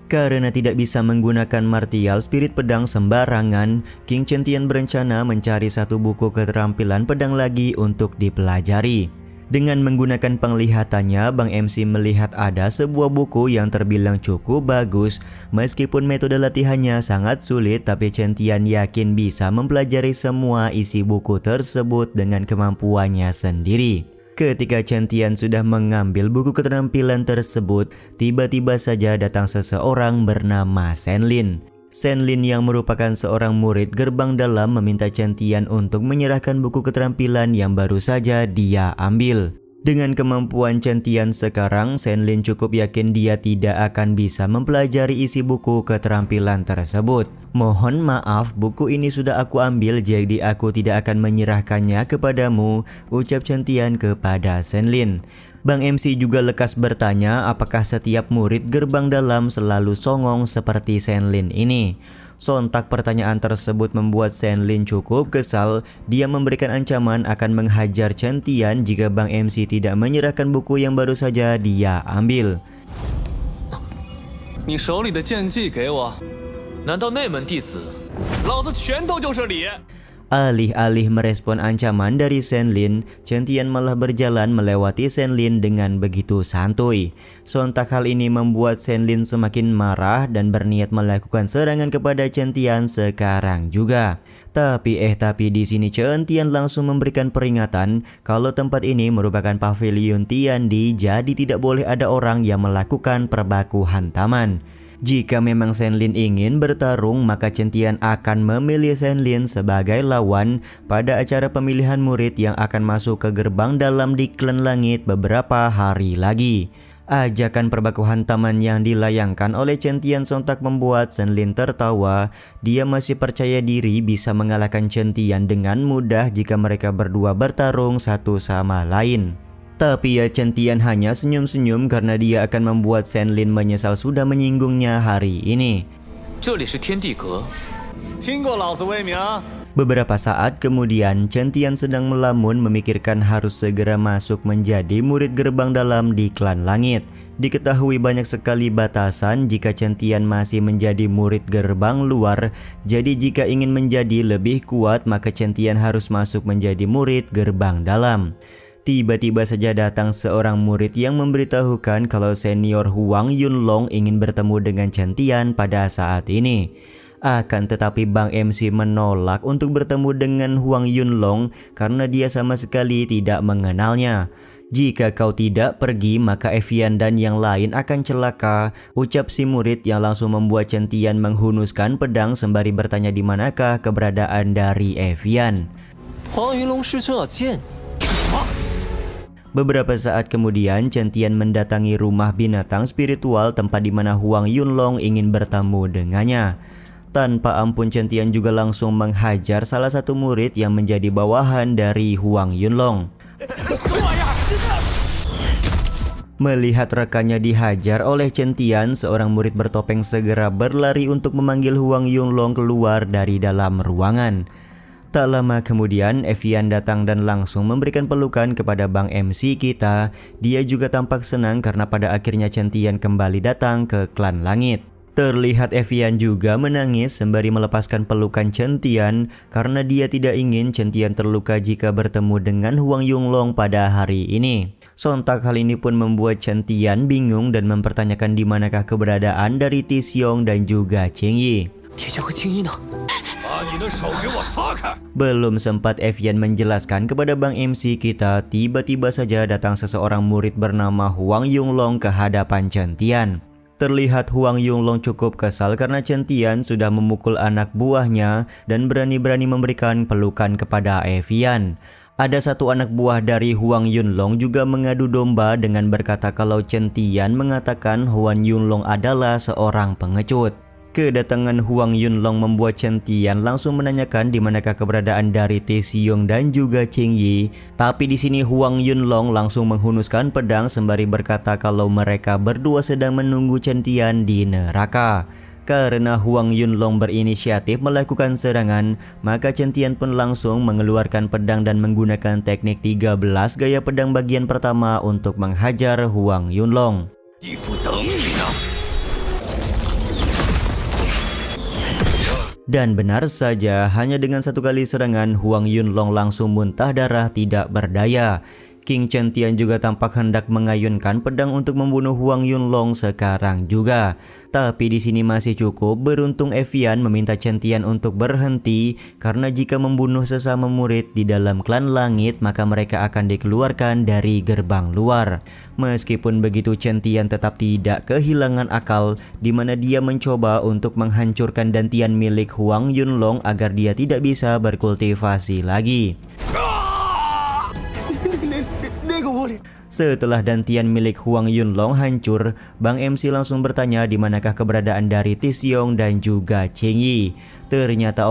Karena tidak bisa menggunakan martial spirit pedang sembarangan, King Chen Tian berencana mencari satu buku keterampilan pedang lagi untuk dipelajari. Dengan menggunakan penglihatannya, Bang MC melihat ada sebuah buku yang terbilang cukup bagus. Meskipun metode latihannya sangat sulit, tapi Chen Tian yakin bisa mempelajari semua isi buku tersebut dengan kemampuannya sendiri. Ketika Chen Tian sudah mengambil buku keterampilan tersebut, tiba-tiba saja datang seseorang bernama Shen Lin. Shen Lin yang merupakan seorang murid gerbang dalam meminta Chen Tian untuk menyerahkan buku keterampilan yang baru saja dia ambil. Dengan kemampuan Chen Tian sekarang, Shen Lin cukup yakin dia tidak akan bisa mempelajari isi buku keterampilan tersebut. Mohon maaf, buku ini sudah aku ambil, jadi aku tidak akan menyerahkannya kepadamu, ucap Chen Tian kepada Shen Lin. Bang MC juga lekas bertanya apakah setiap murid gerbang dalam selalu songong seperti Shen Lin ini. Sontak pertanyaan tersebut membuat Shen Lin cukup kesal. Dia memberikan ancaman akan menghajar Chen Tian jika Bang MC tidak menyerahkan buku yang baru saja dia ambil. 你手里的剑技给我，难道那门弟子？老子拳头就是礼。 Alih-alih merespon ancaman dari Shen Lin, Chen Tian malah berjalan melewati Shen Lin dengan begitu santuy. Sontak hal ini membuat Shen Lin semakin marah dan berniat melakukan serangan kepada Chen Tian sekarang juga. Tapi di sini Chen Tian langsung memberikan peringatan kalau tempat ini merupakan pavilion Tiandi, jadi tidak boleh ada orang yang melakukan perbaku hantaman. Jika memang Shen Lin ingin bertarung, maka Chen Tian akan memilih Shen Lin sebagai lawan pada acara pemilihan murid yang akan masuk ke gerbang dalam di Klan Langit beberapa hari lagi. Ajakan perbaku hantaman yang dilayangkan oleh Chen Tian sontak membuat Shen Lin tertawa. Dia masih percaya diri bisa mengalahkan Chen Tian dengan mudah jika mereka berdua bertarung satu sama lain. Tapi ya Chen Tian hanya senyum-senyum karena dia akan membuat Shen Lin menyesal sudah menyinggungnya hari ini. 这里是天地阁， 听过老子威名？ Beberapa saat kemudian, Chen Tian sedang melamun memikirkan harus segera masuk menjadi murid gerbang dalam di Klan Langit. Diketahui banyak sekali batasan jika Chen Tian masih menjadi murid gerbang luar. Jadi jika ingin menjadi lebih kuat, maka Chen Tian harus masuk menjadi murid gerbang dalam. Tiba-tiba saja datang seorang murid yang memberitahukan kalau senior Huang Yunlong ingin bertemu dengan Chen Tian pada saat ini. Akan tetapi Bang MC menolak untuk bertemu dengan Huang Yunlong karena dia sama sekali tidak mengenalnya. Jika kau tidak pergi maka Evian dan yang lain akan celaka, ucap si murid yang langsung membuat Chen Tian menghunuskan pedang sembari bertanya di manakah keberadaan dari Evian. 黄云龙师兄要见你。什么？ Beberapa saat kemudian, Chen Tian mendatangi rumah binatang spiritual tempat di mana Huang Yunlong ingin bertemu dengannya. Tanpa ampun Chen Tian juga langsung menghajar salah satu murid yang menjadi bawahan dari Huang Yunlong. Melihat rekannya dihajar oleh Chen Tian, seorang murid bertopeng segera berlari untuk memanggil Huang Yunlong keluar dari dalam ruangan. Tak lama kemudian, Evian datang dan langsung memberikan pelukan kepada Bang MC kita. Dia juga tampak senang karena pada akhirnya Chen Tian kembali datang ke Klan Langit. Terlihat Evian juga menangis sembari melepaskan pelukan Chen Tian karena dia tidak ingin Chen Tian terluka jika bertemu dengan Huang Yunlong pada hari ini. Sontak hal ini pun membuat Chen Tian bingung dan mempertanyakan di manakah keberadaan dari Ti Xiong dan juga Cheng Yi. 铁匠和青衣呢？ 把你的手给我撒开！ Belum sempat Evian menjelaskan kepada Bang MC kita, tiba-tiba saja datang seseorang murid bernama Huang Yunlong ke hadapan Chen Tian. Terlihat Huang Yunlong cukup kesal karena Chen Tian sudah memukul anak buahnya dan berani-berani memberikan pelukan kepada Evian. Ada satu anak buah dari Huang Yunlong juga mengadu domba dengan berkata kalau Chen Tian mengatakan Huang Yunlong adalah seorang pengecut. Kedatangan Huang Yunlong membuat Chen Tian langsung menanyakan di manakah keberadaan dari Ti Xiong dan juga Cheng Yi. Tapi di sini Huang Yunlong langsung menghunuskan pedang sembari berkata kalau mereka berdua sedang menunggu Chen Tian di neraka. Karena Huang Yunlong berinisiatif melakukan serangan, maka Chen Tian pun langsung mengeluarkan pedang dan menggunakan teknik 13 gaya pedang bagian pertama untuk menghajar Huang Yunlong. 地府等你呢！ Dan benar saja, hanya dengan satu kali serangan, Huang Yunlong langsung muntah darah tidak berdaya. King Chen Tian juga tampak hendak mengayunkan pedang untuk membunuh Huang Yunlong sekarang juga. Tapi di sini masih cukup beruntung Evian meminta Chen Tian untuk berhenti karena jika membunuh sesama murid di dalam Klan Langit maka mereka akan dikeluarkan dari gerbang luar. Meskipun begitu Chen Tian tetap tidak kehilangan akal di mana dia mencoba untuk menghancurkan dantian milik Huang Yunlong agar dia tidak bisa berkultivasi lagi. Setelah dantian milik Huang Yunlong hancur, Bang MC langsung bertanya di manakah keberadaan dari Ti Xiong dan juga Cheng Yi. Ternyata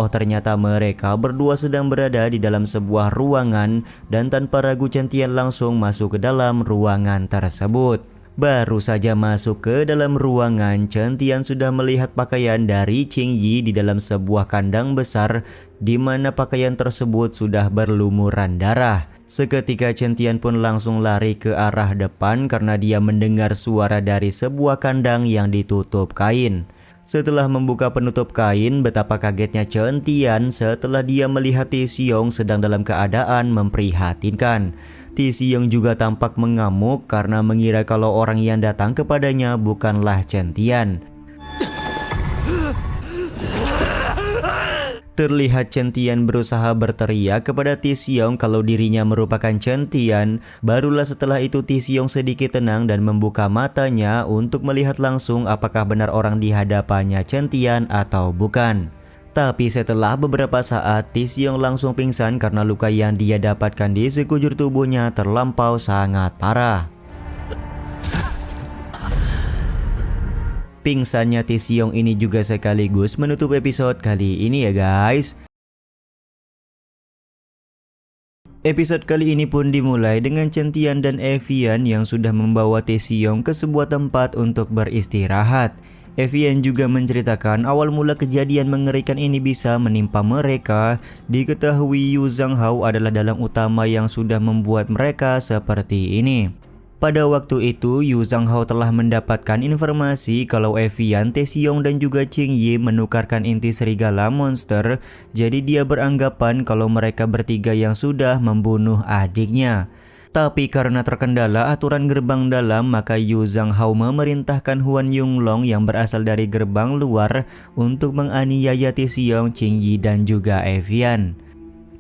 mereka berdua sedang berada di dalam sebuah ruangan dan tanpa ragu Chen Tian langsung masuk ke dalam ruangan tersebut. Baru saja masuk ke dalam ruangan, Chen Tian sudah melihat pakaian dari Qing Yi di dalam sebuah kandang besar di mana pakaian tersebut sudah berlumuran darah. Seketika Chen Tian pun langsung lari ke arah depan karena dia mendengar suara dari sebuah kandang yang ditutup kain. Setelah membuka penutup kain, betapa kagetnya Chen Tian setelah dia melihat Ti Xiong sedang dalam keadaan memprihatinkan. Ti Xiong juga tampak mengamuk karena mengira kalau orang yang datang kepadanya bukanlah Chen Tian. Terlihat Chen Tian berusaha berteriak kepada Ti Xiong kalau dirinya merupakan Chen Tian. Barulah setelah itu Ti Xiong sedikit tenang dan membuka matanya untuk melihat langsung apakah benar orang di hadapannya Chen Tian atau bukan. Tapi setelah beberapa saat, Ti Xiong langsung pingsan karena luka yang dia dapatkan di sekujur tubuhnya terlampau sangat parah. Pingsannya Ti Xiong ini juga sekaligus menutup episode kali ini ya guys. Episode kali ini pun dimulai dengan Chen Tian dan Evian yang sudah membawa Ti Xiong ke sebuah tempat untuk beristirahat. Evian juga menceritakan awal mula kejadian mengerikan ini bisa menimpa mereka. Diketahui Yu Zhanghao adalah dalang utama yang sudah membuat mereka seperti ini. Pada waktu itu, Yu Zhanghao telah mendapatkan informasi kalau Evian, Ti Xiong dan juga Qing Yi menukarkan inti serigala monster. Jadi dia beranggapan kalau mereka bertiga yang sudah membunuh adiknya. Tapi karena terkendala aturan gerbang dalam, maka Yu Zhanghao memerintahkan Huan Yonglong yang berasal dari gerbang luar untuk menganiaya Ti Xiong, Qing Yi dan juga Evian.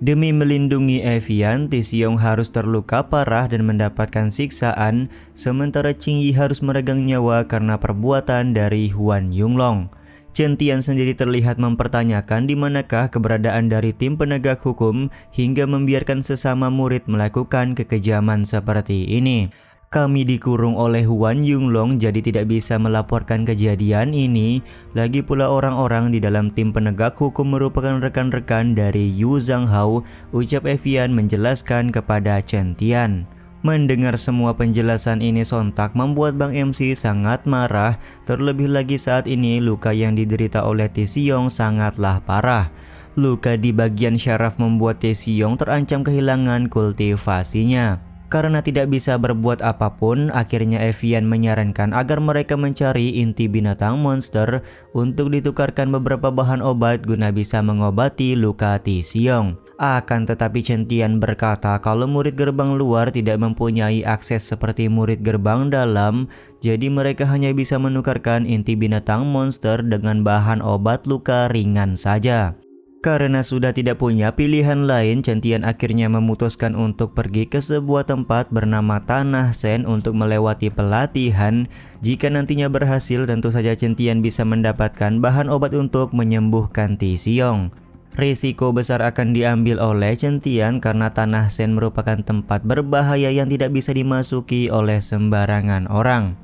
Demi melindungi Evian, Ti Xiong harus terluka parah dan mendapatkan siksaan, sementara Qing Yi harus meregang nyawa karena perbuatan dari Huan Yonglong. Chen Tian sendiri terlihat mempertanyakan di manakah keberadaan dari tim penegak hukum hingga membiarkan sesama murid melakukan kekejaman seperti ini. Kami dikurung oleh Huan Yonglong jadi tidak bisa melaporkan kejadian ini. Lagi pula orang-orang di dalam tim penegak hukum merupakan rekan-rekan dari Yu Zhanghao, ucap Evian menjelaskan kepada Chen Tian. Mendengar semua penjelasan ini sontak membuat Bang MC sangat marah, terlebih lagi saat ini luka yang diderita oleh Ti Xiong sangatlah parah. Luka di bagian syaraf membuat Ti Xiong terancam kehilangan kultivasinya. Karena tidak bisa berbuat apapun, akhirnya Evian menyarankan agar mereka mencari inti binatang monster untuk ditukarkan beberapa bahan obat guna bisa mengobati luka Ti Xiong. Akan tetapi Chen Tian berkata kalau murid gerbang luar tidak mempunyai akses seperti murid gerbang dalam, jadi mereka hanya bisa menukarkan inti binatang monster dengan bahan obat luka ringan saja. Karena sudah tidak punya pilihan lain, Chen Tian akhirnya memutuskan untuk pergi ke sebuah tempat bernama Tanah Sen untuk melewati pelatihan. Jika nantinya berhasil, tentu saja Chen Tian bisa mendapatkan bahan obat untuk menyembuhkan Ti Xiong. Risiko besar akan diambil oleh Chen Tian karena Tanah Sen merupakan tempat berbahaya yang tidak bisa dimasuki oleh sembarangan orang.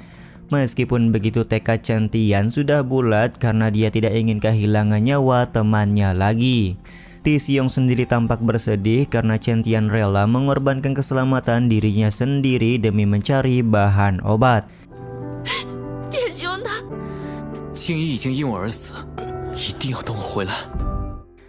Meskipun begitu, tekad Chen Tian sudah bulat karena dia tidak ingin kehilangan nyawa temannya lagi. Ti Xiong sendiri tampak bersedih karena Chen Tian rela mengorbankan keselamatan dirinya sendiri demi mencari bahan obat. 店兄呢？ 青衣已经因我而死，一定要等我回来。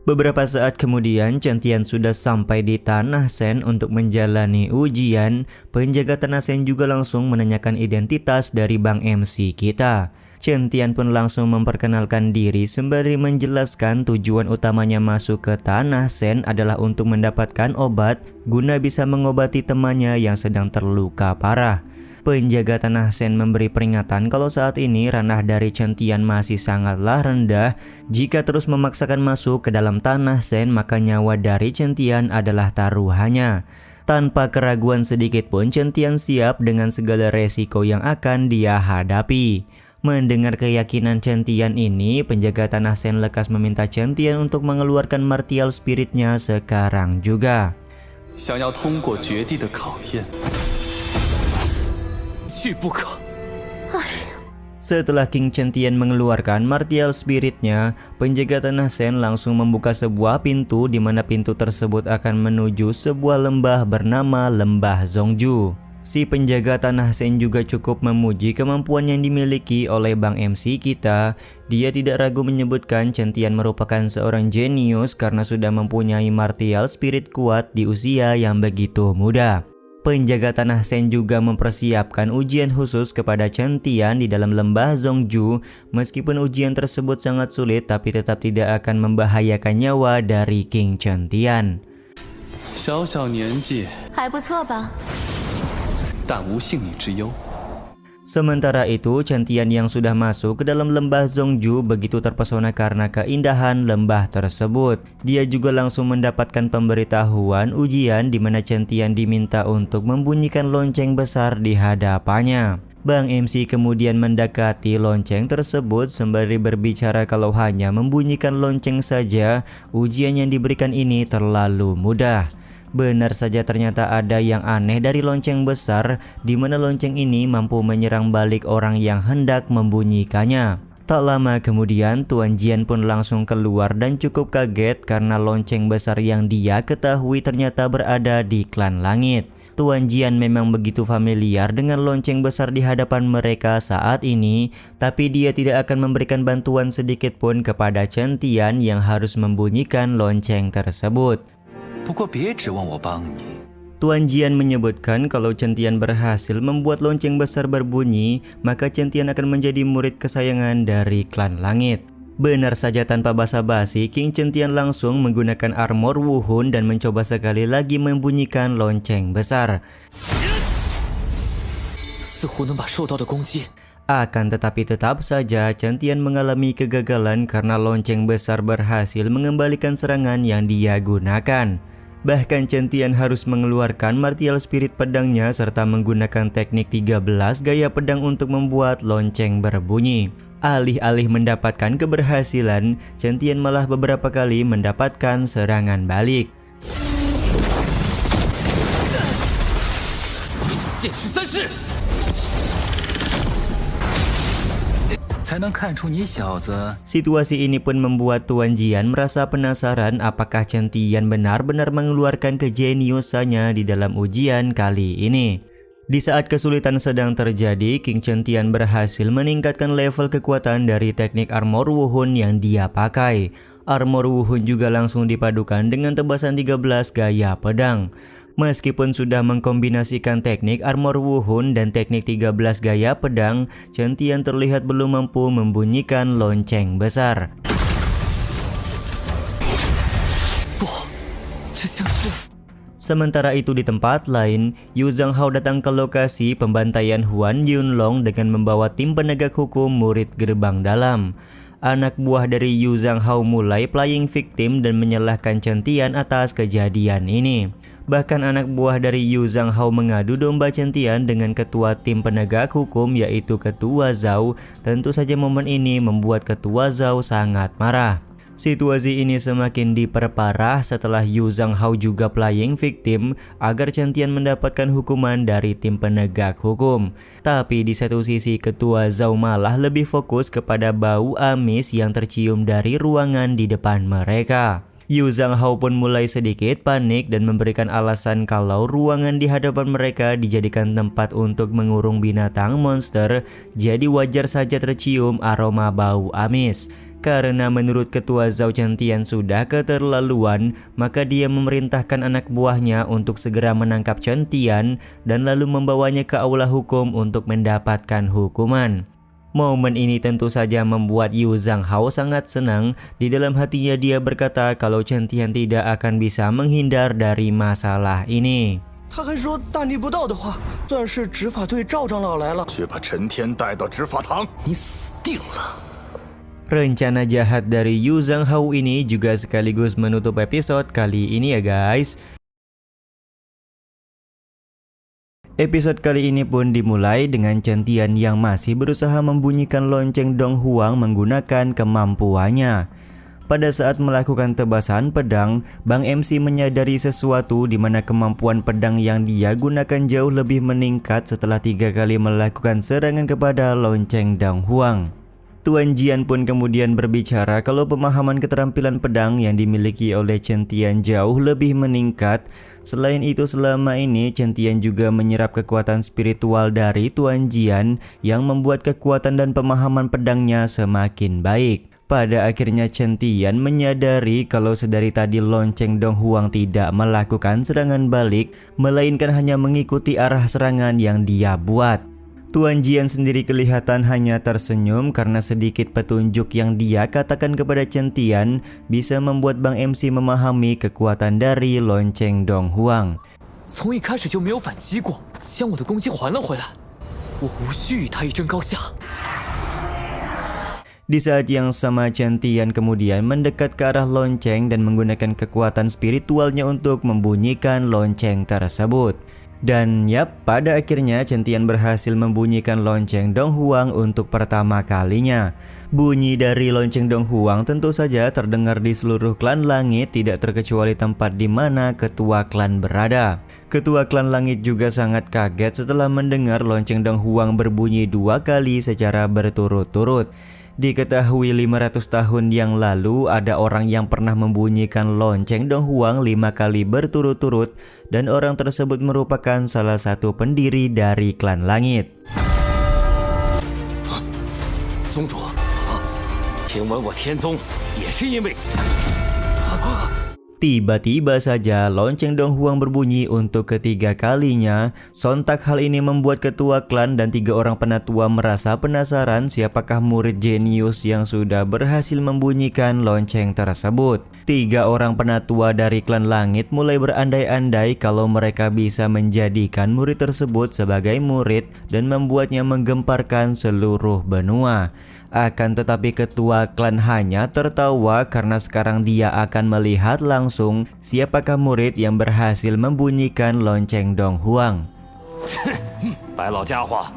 Beberapa saat kemudian, Chen Tian sudah sampai di Tanah Sen untuk menjalani ujian. Penjaga Tanah Sen juga langsung menanyakan identitas dari Bang MC kita. Chen Tian pun langsung memperkenalkan diri sembari menjelaskan tujuan utamanya masuk ke Tanah Sen adalah untuk mendapatkan obat guna bisa mengobati temannya yang sedang terluka parah. Penjaga Tanah Sen memberi peringatan kalau saat ini ranah dari Chen Tian masih sangatlah rendah. Jika terus memaksakan masuk ke dalam Tanah Sen, maka nyawa dari Chen Tian adalah taruhannya. Tanpa keraguan sedikit pun, Chen Tian siap dengan segala resiko yang akan dia hadapi. Mendengar keyakinan Chen Tian ini, penjaga Tanah Sen lekas meminta Chen Tian untuk mengeluarkan martial spiritnya sekarang juga. 想要通过绝地的考验，拒不可。 Setelah King Chen Tian mengeluarkan martial spiritnya, penjaga Tanah Sen langsung membuka sebuah pintu di mana pintu tersebut akan menuju sebuah lembah bernama Lembah Zhongju. Si penjaga tanah Sen juga cukup memuji kemampuan yang dimiliki oleh Bang MC kita. Dia tidak ragu menyebutkan Chen Tian merupakan seorang jenius karena sudah mempunyai martial spirit kuat di usia yang begitu muda. Penjaga tanah Sen juga mempersiapkan ujian khusus kepada Chen Tian di dalam lembah Zhongju. Meskipun ujian tersebut sangat sulit, tapi tetap tidak akan membahayakan nyawa dari King Chen Tian. 小小年纪，还不错吧？ 但无性命之忧。 Sementara itu, Chen Tian yang sudah masuk ke dalam lembah Zhongju begitu terpesona karena keindahan lembah tersebut. Dia juga langsung mendapatkan pemberitahuan ujian di mana Chen Tian diminta untuk membunyikan lonceng besar di hadapannya. Bang MC kemudian mendekati lonceng tersebut sembari berbicara kalau hanya membunyikan lonceng saja, ujian yang diberikan ini terlalu mudah. Benar saja ternyata ada yang aneh dari lonceng besar, di mana lonceng ini mampu menyerang balik orang yang hendak membunyikannya. Tak lama kemudian Tuan Jian pun langsung keluar dan cukup kaget karena lonceng besar yang dia ketahui ternyata berada di klan langit. Tuan Jian memang begitu familiar dengan lonceng besar di hadapan mereka saat ini, tapi dia tidak akan memberikan bantuan sedikit pun kepada Chen Tian yang harus membunyikan lonceng tersebut. 不过别指望我帮你。 Tuan Jian menyebutkan kalau Chen Tian berhasil membuat lonceng besar berbunyi, maka Chen Tian akan menjadi murid kesayangan dari klan langit. Benar saja tanpa basa-basi, King Chen Tian langsung menggunakan armor Wuhun dan mencoba sekali lagi membunyikan lonceng besar. 似乎能把受到的攻击 Akan tetapi tetap saja Chen Tian mengalami kegagalan karena lonceng besar berhasil mengembalikan serangan yang dia gunakan. Bahkan Chen Tian harus mengeluarkan martial spirit pedangnya serta menggunakan teknik 13 gaya pedang untuk membuat lonceng berbunyi. Alih-alih mendapatkan keberhasilan, Chen Tian malah beberapa kali mendapatkan serangan balik. 剑士三式，才能看出你小子 Situasi ini pun membuat Tuan Jian merasa penasaran apakah Chen Tian benar-benar mengeluarkan kejeniusannya di dalam ujian kali ini. Di saat kesulitan sedang terjadi, King Chen Tian berhasil meningkatkan level kekuatan dari teknik armor Wuhun yang dia pakai. Armor Wuhun juga langsung dipadukan dengan tebasan 13 gaya pedang. Meskipun sudah mengkombinasikan teknik armor Wuhun dan teknik 13 gaya pedang, Chen Tian terlihat belum mampu membunyikan lonceng besar. 不，这像是 Sementara itu di tempat lain, Yu Zhanghao datang ke lokasi pembantaian Huan Yunlong dengan membawa tim penegak hukum murid gerbang dalam. Anak buah dari Yu Zhanghao mulai playing victim dan menyalahkan Chen Tian atas kejadian ini. Bahkan anak buah dari Yu Zhanghao mengadu domba Chen Tian dengan ketua tim penegak hukum yaitu Ketua Zhao. Tentu saja momen ini membuat Ketua Zhao sangat marah. Situasi ini semakin diperparah setelah Yu Zhanghao juga playing victim agar Chen Tian mendapatkan hukuman dari tim penegak hukum. Tapi di satu sisi Ketua Zhao malah lebih fokus kepada bau amis yang tercium dari ruangan di depan mereka. Yu Zhanghao pun mulai sedikit panik dan memberikan alasan kalau ruangan di hadapan mereka dijadikan tempat untuk mengurung binatang monster, jadi wajar saja tercium aroma bau amis. Karena menurut Ketua Zhao Chen Tian sudah keterlaluan, maka dia memerintahkan anak buahnya untuk segera menangkap Chen Tian dan lalu membawanya ke aula hukum untuk mendapatkan hukuman. Momen ini tentu saja membuat Yu Zhanghao sangat senang. Di dalam hatinya dia berkata kalau Chen Tian tidak akan bisa menghindar dari masalah ini. 他还说大逆不道的话，算是执法队赵长老来了，去把陈天带到执法堂，你死定了。 Rencana jahat dari Yu Zhanghao ini juga sekaligus menutup episode kali ini ya guys. Episode kali ini pun dimulai dengan Chen Tian yang masih berusaha membunyikan lonceng Dong Huang menggunakan kemampuannya. Pada saat melakukan tebasan pedang, Bang MC menyadari sesuatu di mana kemampuan pedang yang dia gunakan jauh lebih meningkat setelah 3 kali melakukan serangan kepada lonceng Dong Huang. Tuan Jian pun kemudian berbicara kalau pemahaman keterampilan pedang yang dimiliki oleh Chen Tian jauh lebih meningkat. Selain itu, selama ini Chen Tian juga menyerap kekuatan spiritual dari Tuan Jian yang membuat kekuatan dan pemahaman pedangnya semakin baik. Pada akhirnya Chen Tian menyadari kalau sedari tadi lonceng Dong Huang tidak melakukan serangan balik, melainkan hanya mengikuti arah serangan yang dia buat. Tuan Jian sendiri kelihatan hanya tersenyum karena sedikit petunjuk yang dia katakan kepada Chen Tian bisa membuat Bang MC memahami kekuatan dari lonceng Dong Huang. 从一开始就没有反击过，将我的攻击还了回来，我无需与他一争高下。 Di saat yang sama Chen Tian kemudian mendekat ke arah lonceng dan menggunakan kekuatan spiritualnya untuk membunyikan lonceng tersebut. Dan yap, pada akhirnya Chen Tian berhasil membunyikan lonceng Dong Huang untuk pertama kalinya. Bunyi dari lonceng Dong Huang tentu saja terdengar di seluruh klan langit, tidak terkecuali tempat di mana ketua klan berada. Ketua klan langit juga sangat kaget setelah mendengar lonceng Dong Huang berbunyi 2 kali secara berturut-turut. Diketahui 500 tahun yang lalu ada orang yang pernah membunyikan lonceng Dong Huang 5 kali berturut-turut dan orang tersebut merupakan salah satu pendiri dari klan langit. 宗主，听闻我天宗也是因为此。 Tiba-tiba saja lonceng Dong Huang berbunyi untuk ketiga kalinya. Sontak hal ini membuat ketua klan dan 3 orang penatua merasa penasaran siapakah murid jenius yang sudah berhasil membunyikan lonceng tersebut. 3 orang penatua dari klan langit mulai berandai-andai kalau mereka bisa menjadikan murid tersebut sebagai murid dan membuatnya menggemparkan seluruh benua. Akan tetapi ketua klan hanya tertawa karena sekarang dia akan melihat langsung siapakah murid yang berhasil membunyikan lonceng Dong Huang. 白老家伙。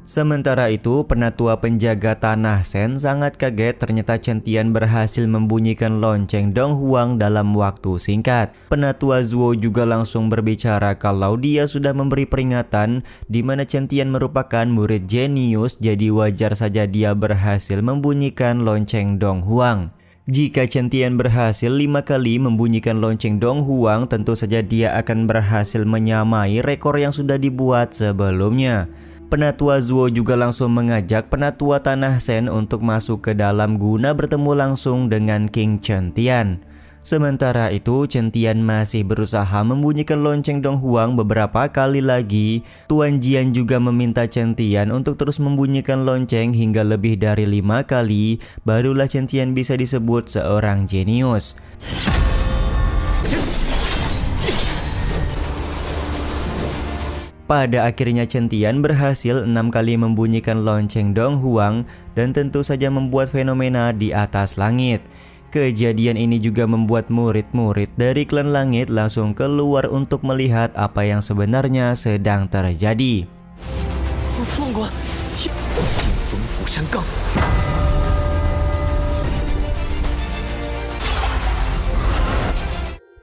Sementara itu, penatua penjaga tanah Sen sangat kaget ternyata Chen Tian berhasil membunyikan lonceng Dong Huang dalam waktu singkat. Penatua Zuo juga langsung berbicara kalau dia sudah memberi peringatan di mana Chen Tian merupakan murid jenius, jadi wajar saja dia berhasil membunyikan lonceng Dong Huang. Jika Chen Tian berhasil 5 kali membunyikan lonceng Dong Huang, tentu saja dia akan berhasil menyamai rekor yang sudah dibuat sebelumnya. Penatua Zuo juga langsung mengajak penatua tanah Sen untuk masuk ke dalam guna bertemu langsung dengan King Chen Tian. Sementara itu, Chen Tian masih berusaha membunyikan lonceng Dong Huang beberapa kali lagi. Tuan Jian juga meminta Chen Tian untuk terus membunyikan lonceng hingga lebih dari 5 kali, barulah Chen Tian bisa disebut seorang jenius. Pada akhirnya Chen Tian berhasil 6 kali membunyikan lonceng Dong Huang dan tentu saja membuat fenomena di atas langit. Kejadian ini juga membuat murid-murid dari klan langit langsung keluar untuk melihat apa yang sebenarnya sedang terjadi.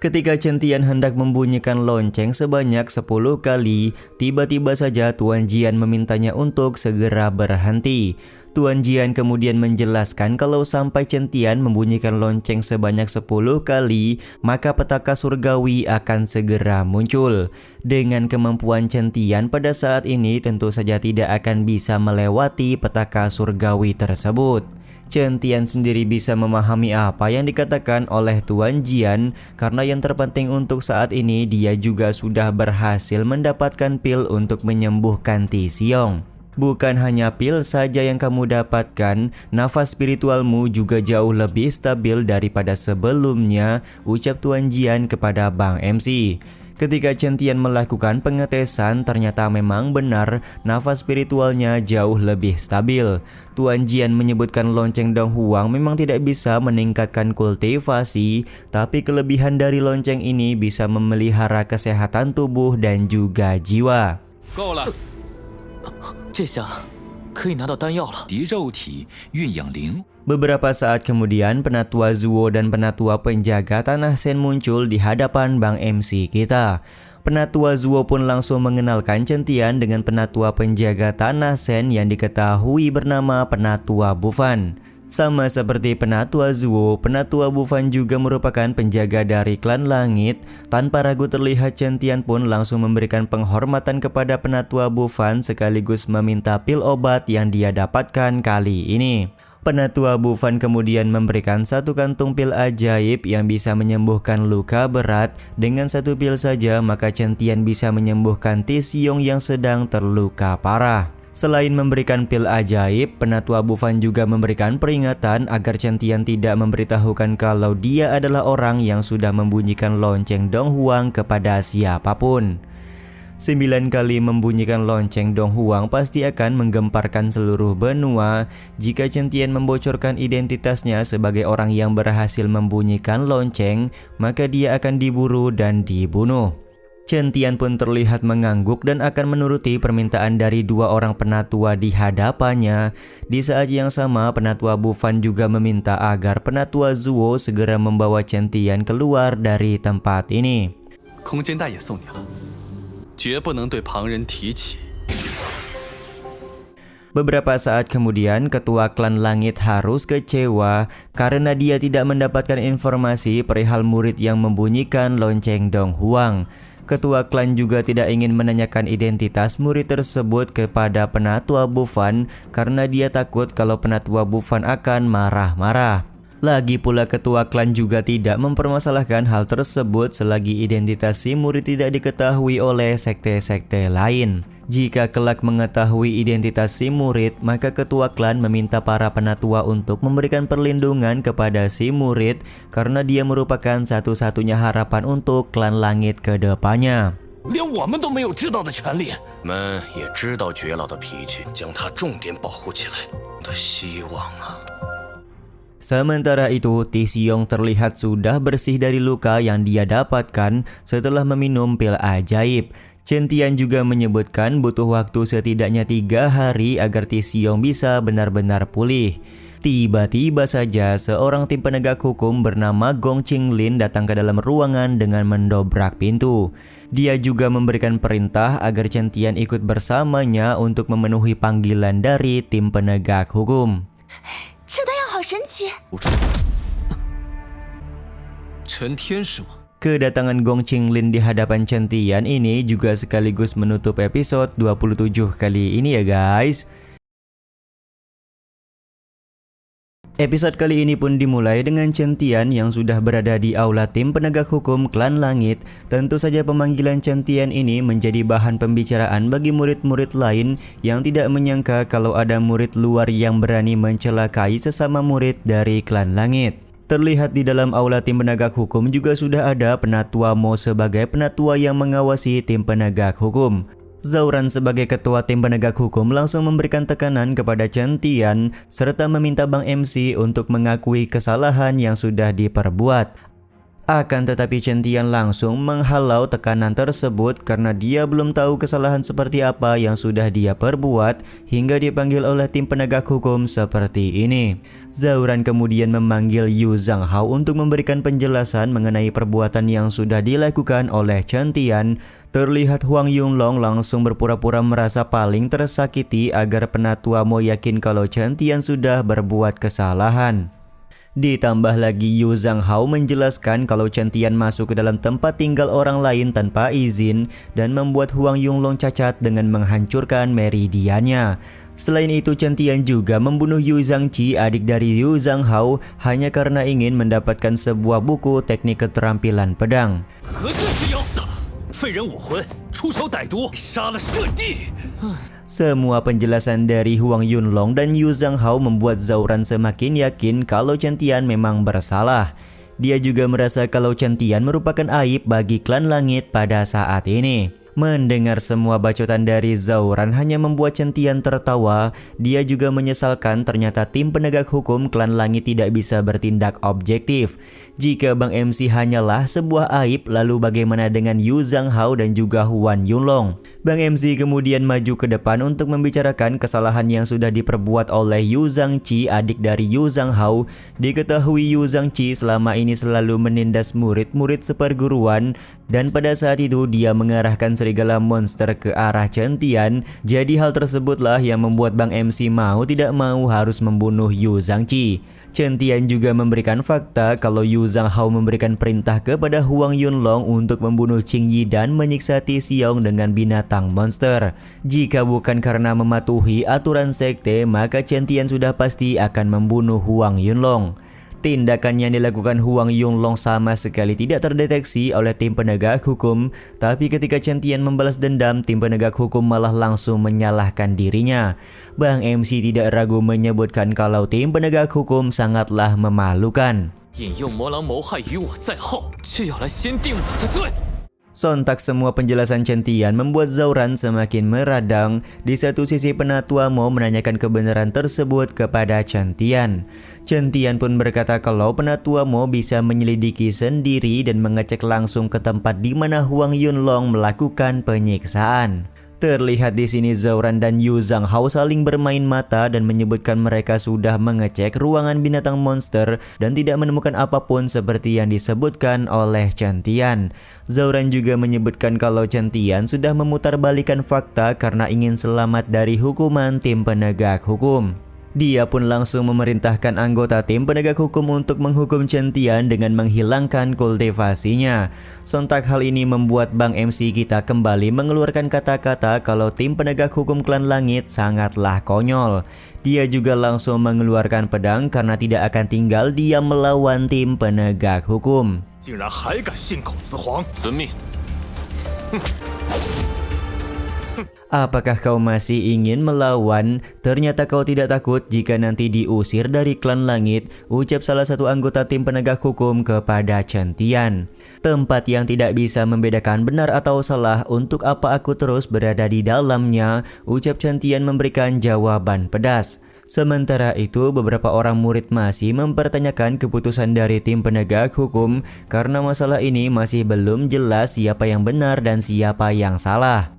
Ketika Chen Tian hendak membunyikan lonceng sebanyak 10 kali, tiba-tiba saja Tuan Jian memintanya untuk segera berhenti. Tuan Jian kemudian menjelaskan kalau sampai Chen Tian membunyikan lonceng sebanyak 10 kali, maka petaka surgawi akan segera muncul. Dengan kemampuan Chen Tian pada saat ini tentu saja tidak akan bisa melewati petaka surgawi tersebut. Chen Tian sendiri bisa memahami apa yang dikatakan oleh Tuan Jian karena yang terpenting untuk saat ini dia juga sudah berhasil mendapatkan pil untuk menyembuhkan Ti Xiong. Bukan hanya pil saja yang kamu dapatkan, nafas spiritualmu juga jauh lebih stabil daripada sebelumnya, ucap Tuan Jian kepada Bang MC. Ketika Chen Tian melakukan pengetesan, ternyata memang benar nafas spiritualnya jauh lebih stabil. Tuan Jian menyebutkan lonceng Dong Huang memang tidak bisa meningkatkan kultivasi, tapi kelebihan dari lonceng ini bisa memelihara kesehatan tubuh dan juga jiwa. 够了，这下可以拿到丹药了。敌肉体蕴养灵， Beberapa saat kemudian, Penatua Zuo dan Penatua Penjaga Tanah Sen muncul di hadapan Bang MC kita. Penatua Zuo pun langsung mengenalkan Chen-Tian dengan Penatua Penjaga Tanah Sen yang diketahui bernama Penatua Bufan. Sama seperti Penatua Zuo, Penatua Bufan juga merupakan penjaga dari klan langit. Tanpa ragu terlihat Chen-Tian pun langsung memberikan penghormatan kepada Penatua Bufan sekaligus meminta pil obat yang dia dapatkan kali ini. Penatua Bufan kemudian memberikan satu kantung pil ajaib yang bisa menyembuhkan luka berat. Dengan satu pil saja maka Chen-Tian bisa menyembuhkan Tisiong yang sedang terluka parah. Selain memberikan pil ajaib, Penatua Bufan juga memberikan peringatan agar Chen-Tian tidak memberitahukan kalau dia adalah orang yang sudah membunyikan lonceng Dong Huang kepada siapapun. 9 kali membunyikan lonceng Dong Huang pasti akan menggemparkan seluruh benua. Jika Chen-Tian membocorkan identitasnya sebagai orang yang berhasil membunyikan lonceng, maka dia akan diburu dan dibunuh. Chen-Tian pun terlihat mengangguk dan akan menuruti permintaan dari dua orang penatua di hadapannya. Di saat yang sama, Penatua Bufan juga meminta agar Penatua Zuo segera membawa Chen-Tian keluar dari tempat ini. 空间带也送你了，绝不能对旁人提起。 Beberapa saat kemudian, ketua klan langit harus kecewa karena dia tidak mendapatkan informasi perihal murid yang membunyikan lonceng Dong Huang. Ketua klan juga tidak ingin menanyakan identitas murid tersebut kepada Penatua Bufan karena dia takut kalau Penatua Bufan akan marah-marah. Lagi pula ketua klan juga tidak mempermasalahkan hal tersebut selagi identitas si murid tidak diketahui oleh sekte-sekte lain. Jika kelak mengetahui identitas si murid, maka ketua klan meminta para penatua untuk memberikan perlindungan kepada si murid karena dia merupakan satu-satunya harapan untuk klan langit ke depannya. 连我们都没有知道的权利。们也知道绝老的脾气，将他重点保护起来的希望啊。 Sementara itu, Tisiong terlihat sudah bersih dari luka yang dia dapatkan setelah meminum pil ajaib. Chen-Tian juga menyebutkan butuh waktu setidaknya 3 hari agar Tisiong bisa benar-benar pulih. Tiba-tiba saja seorang tim penegak hukum bernama Gong Qinglin datang ke dalam ruangan dengan mendobrak pintu. Dia juga memberikan perintah agar Chen-Tian ikut bersamanya untuk memenuhi panggilan dari tim penegak hukum. 这丹药好神奇！ 陈天是吗？ Kedatangan Gong Qinglin di hadapan Chen-Tian ini juga sekaligus menutup episode 27 kali ini ya guys. Episode kali ini pun dimulai dengan Chen-Tian yang sudah berada di aula tim penegak hukum klan langit. Tentu saja pemanggilan Chen-Tian ini menjadi bahan pembicaraan bagi murid-murid lain yang tidak menyangka kalau ada murid luar yang berani mencelakai sesama murid dari klan langit. Terlihat di dalam aula tim penegak hukum juga sudah ada Penatua Mo sebagai penatua yang mengawasi tim penegak hukum. Zauran sebagai ketua tim penegak hukum langsung memberikan tekanan kepada Chen-Tian serta meminta Bang MC untuk mengakui kesalahan yang sudah diperbuat. Akan tetapi Chen-Tian langsung menghalau tekanan tersebut karena dia belum tahu kesalahan seperti apa yang sudah dia perbuat hingga dipanggil oleh tim penegak hukum seperti ini. Zauran kemudian memanggil Yu Zhanghao untuk memberikan penjelasan mengenai perbuatan yang sudah dilakukan oleh Chen-Tian. Terlihat Huang Yunlong langsung berpura-pura merasa paling tersakiti agar penatua Mo yakin kalau Chen-Tian sudah berbuat kesalahan. Ditambah lagi Yu Zhanghao menjelaskan kalau Chen-Tian masuk ke dalam tempat tinggal orang lain tanpa izin dan membuat Huang Yunlong cacat dengan menghancurkan meridiannya. Selain itu Chen-Tian juga membunuh Yu Zhangqi, adik dari Yu Zhanghao, hanya karena ingin mendapatkan sebuah buku teknik keterampilan pedang. 何罪之有？废人武魂，出手歹毒，杀了圣帝。 Semua penjelasan dari Huang Yunlong dan Yu Zhanghao membuat Zauran semakin yakin kalau Chen-Tian memang bersalah. Dia juga merasa kalau Chen-Tian merupakan aib bagi klan langit pada saat ini. Mendengar semua bacotan dari Zauran hanya membuat Chen-Tian tertawa. Dia juga menyesalkan ternyata tim penegak hukum klan langit tidak bisa bertindak objektif. Jika Bang MC hanyalah sebuah aib, lalu bagaimana dengan Yu Zhanghao dan juga Huang Yunlong? Bang MC kemudian maju ke depan untuk membicarakan kesalahan yang sudah diperbuat oleh Yu Zhangqi, adik dari Yu Zhanghao. Diketahui Yu Zhangqi selama ini selalu menindas murid-murid seperguruan, dan pada saat itu dia mengarahkan serigala monster ke arah Chen Tian. Jadi hal tersebutlah yang membuat Bang MC mau tidak mau harus membunuh Yu Zhangqi. Chen Tian juga memberikan fakta kalau Yu Zhanghao memberikan perintah kepada Huang Yunlong untuk membunuh Qing Yi dan menyiksa Ti Xiong dengan binatang monster. Jika bukan karena mematuhi aturan sekte, maka Chen Tian sudah pasti akan membunuh Huang Yunlong. Tindakan yang dilakukan Huang Yunlong sama sekali tidak terdeteksi oleh tim penegak hukum, tapi ketika Chen Tian membalas dendam, tim penegak hukum malah langsung menyalahkan dirinya. Bang MC tidak ragu menyebutkan kalau tim penegak hukum sangatlah memalukan. 引诱魔狼谋害于我在后，却要来先定我的罪。 Sontak semua penjelasan Chen Tian membuat Zhao-ran semakin meradang. Di satu sisi Penatua Mo menanyakan kebenaran tersebut kepada Chen Tian. Chen Tian pun berkata kalau Penatua Mo bisa menyelidiki sendiri dan mengecek langsung ke tempat di mana Huang Yunlong melakukan penyiksaan. Terlihat di sini Zhao-ran dan Yu Zhanghao saling bermain mata dan menyebutkan mereka sudah mengecek ruangan binatang monster dan tidak menemukan apapun seperti yang disebutkan oleh Chen Tian. Zhao-ran juga menyebutkan kalau Chen Tian sudah memutarbalikkan fakta karena ingin selamat dari hukuman tim penegak hukum. Dia pun langsung memerintahkan anggota tim penegak hukum untuk menghukum Chen Tian dengan menghilangkan kultivasinya. Sontak hal ini membuat Bang MC kita kembali mengeluarkan kata-kata kalau tim penegak hukum klan langit sangatlah konyol. Dia juga langsung mengeluarkan pedang karena tidak akan tinggal diam melawan tim penegak hukum. 竟然还敢信口雌黄！ 遵命。 Apakah kau masih ingin melawan? Ternyata kau tidak takut jika nanti diusir dari klan langit, ucap salah satu anggota tim penegak hukum kepada Chen Tian. Tempat yang tidak bisa membedakan benar atau salah, untuk apa aku terus berada di dalamnya, ucap Chen Tian memberikan jawaban pedas. Sementara itu, beberapa orang murid masih mempertanyakan keputusan dari tim penegak hukum karena masalah ini masih belum jelas siapa yang benar dan siapa yang salah.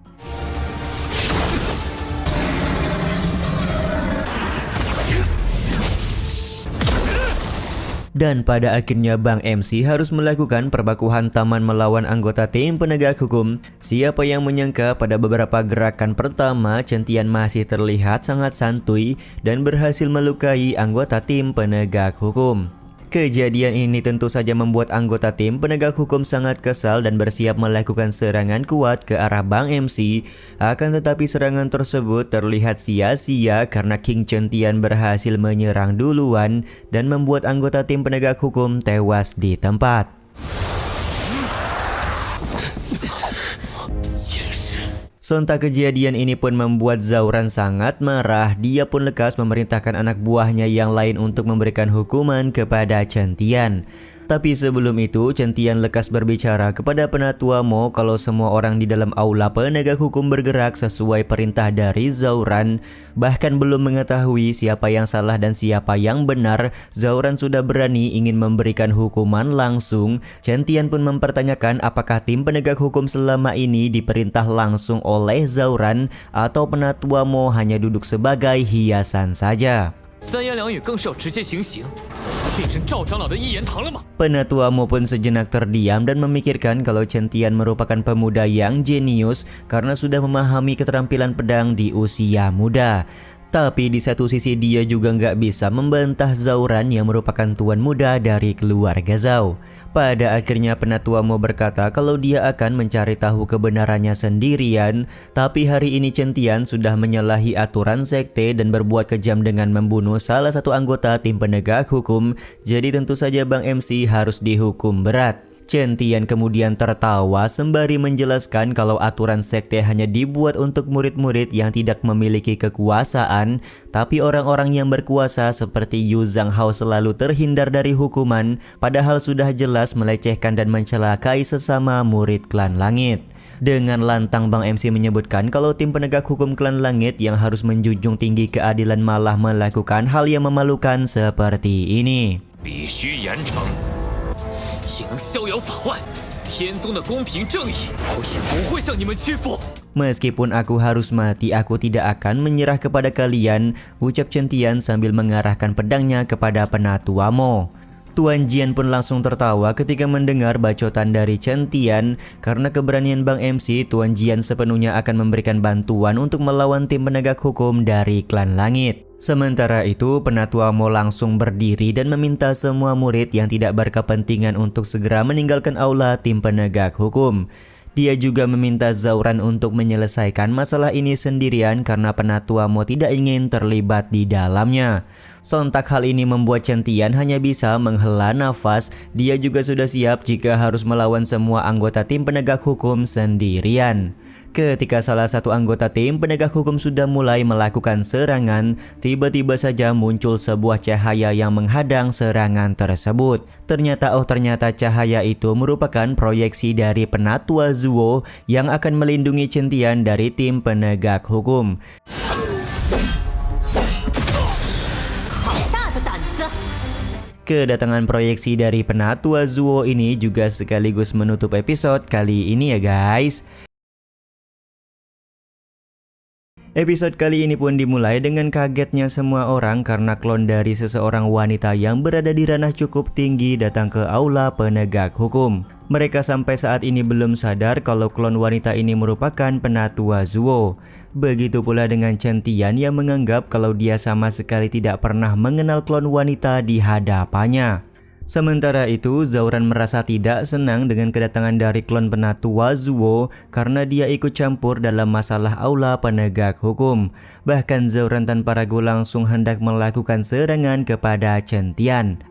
Dan pada akhirnya Bang MC harus melakukan perbakuhan taman melawan anggota tim penegak hukum. Siapa yang menyangka pada beberapa gerakan pertama Chen Tian masih terlihat sangat santuy dan berhasil melukai anggota tim penegak hukum. Kejadian ini tentu saja membuat anggota tim penegak hukum sangat kesal dan bersiap melakukan serangan kuat ke arah Bang MC. Akan tetapi serangan tersebut terlihat sia-sia karena King Chen Tian berhasil menyerang duluan dan membuat anggota tim penegak hukum tewas di tempat. Sontak kejadian ini pun membuat Zhao-ran sangat marah. Dia pun lekas memerintahkan anak buahnya yang lain untuk memberikan hukuman kepada Chen Tian. Tapi sebelum itu, Chen Tian lekas berbicara kepada Penatua Mo kalau semua orang di dalam aula penegak hukum bergerak sesuai perintah dari Zhao-ran. Bahkan belum mengetahui siapa yang salah dan siapa yang benar, Zhao-ran sudah berani ingin memberikan hukuman langsung. Chen Tian pun mempertanyakan apakah tim penegak hukum selama ini diperintah langsung oleh Zhao-ran atau Penatua Mo hanya duduk sebagai hiasan saja. 三言两语更是要直接行刑，变成赵长老的一言堂了吗？ Penatua Mo pun sejenak terdiam dan memikirkan kalau Chen Tian merupakan pemuda yang jenius karena sudah memahami keterampilan pedang di usia muda. Tapi di satu sisi dia juga nggak bisa membantah Zhao-ran yang merupakan tuan muda dari keluarga Zhao. Pada akhirnya Penatua Mo berkata kalau dia akan mencari tahu kebenarannya sendirian. Tapi hari ini Chen Tian sudah menyalahi aturan sekte dan berbuat kejam dengan membunuh salah satu anggota tim penegak hukum. Jadi tentu saja Bang MC harus dihukum berat. Chen Tian kemudian tertawa sembari menjelaskan kalau aturan sekte hanya dibuat untuk murid-murid yang tidak memiliki kekuasaan, tapi orang-orang yang berkuasa seperti Yu Zhanghao selalu terhindar dari hukuman, padahal sudah jelas melecehkan dan mencelakai sesama murid klan langit. Dengan lantang Bang MC menyebutkan kalau tim penegak hukum klan langit yang harus menjunjung tinggi keadilan malah melakukan hal yang memalukan seperti ini. 必须严惩。 也能逍遥法外。天宗的公平正义，不会向你们屈服。 Meskipun aku harus mati, aku tidak akan menyerah kepada kalian, ucap Chen Tian sambil mengarahkan pedangnya kepada Penatua Mo. Tuan Jian pun langsung tertawa ketika mendengar bacotan dari Chen Tian. Karena keberanian Bang MC, Tuan Jian sepenuhnya akan memberikan bantuan untuk melawan tim penegak hukum dari Klan Langit. Sementara itu, Penatua Mo langsung berdiri dan meminta semua murid yang tidak berkepentingan untuk segera meninggalkan aula tim penegak hukum. Dia juga meminta Zauran untuk menyelesaikan masalah ini sendirian karena Penatua Mo tidak ingin terlibat di dalamnya. Sontak hal ini membuat Chen Tian hanya bisa menghela nafas. Dia juga sudah siap jika harus melawan semua anggota tim penegak hukum sendirian. Ketika salah satu anggota tim penegak hukum sudah mulai melakukan serangan, tiba-tiba saja muncul sebuah cahaya yang menghadang serangan tersebut. Ternyata cahaya itu merupakan proyeksi dari Penatua Zuo yang akan melindungi Chen Tian dari tim penegak hukum. Kedatangan proyeksi dari Penatua Zuo ini juga sekaligus menutup episode kali ini ya guys. Episode kali ini pun dimulai dengan kagetnya semua orang karena klon dari seseorang wanita yang berada di ranah cukup tinggi datang ke aula penegak hukum. Mereka sampai saat ini belum sadar kalau klon wanita ini merupakan Penatua Zuo. Begitu pula dengan Chen Tian yang menganggap kalau dia sama sekali tidak pernah mengenal klon wanita di hadapannya. Sementara itu, Zauran merasa tidak senang dengan kedatangan dari klon Penatua Zuo karena dia ikut campur dalam masalah aula penegak hukum. Bahkan Zauran tanpa ragu langsung hendak melakukan serangan kepada Chen Tian.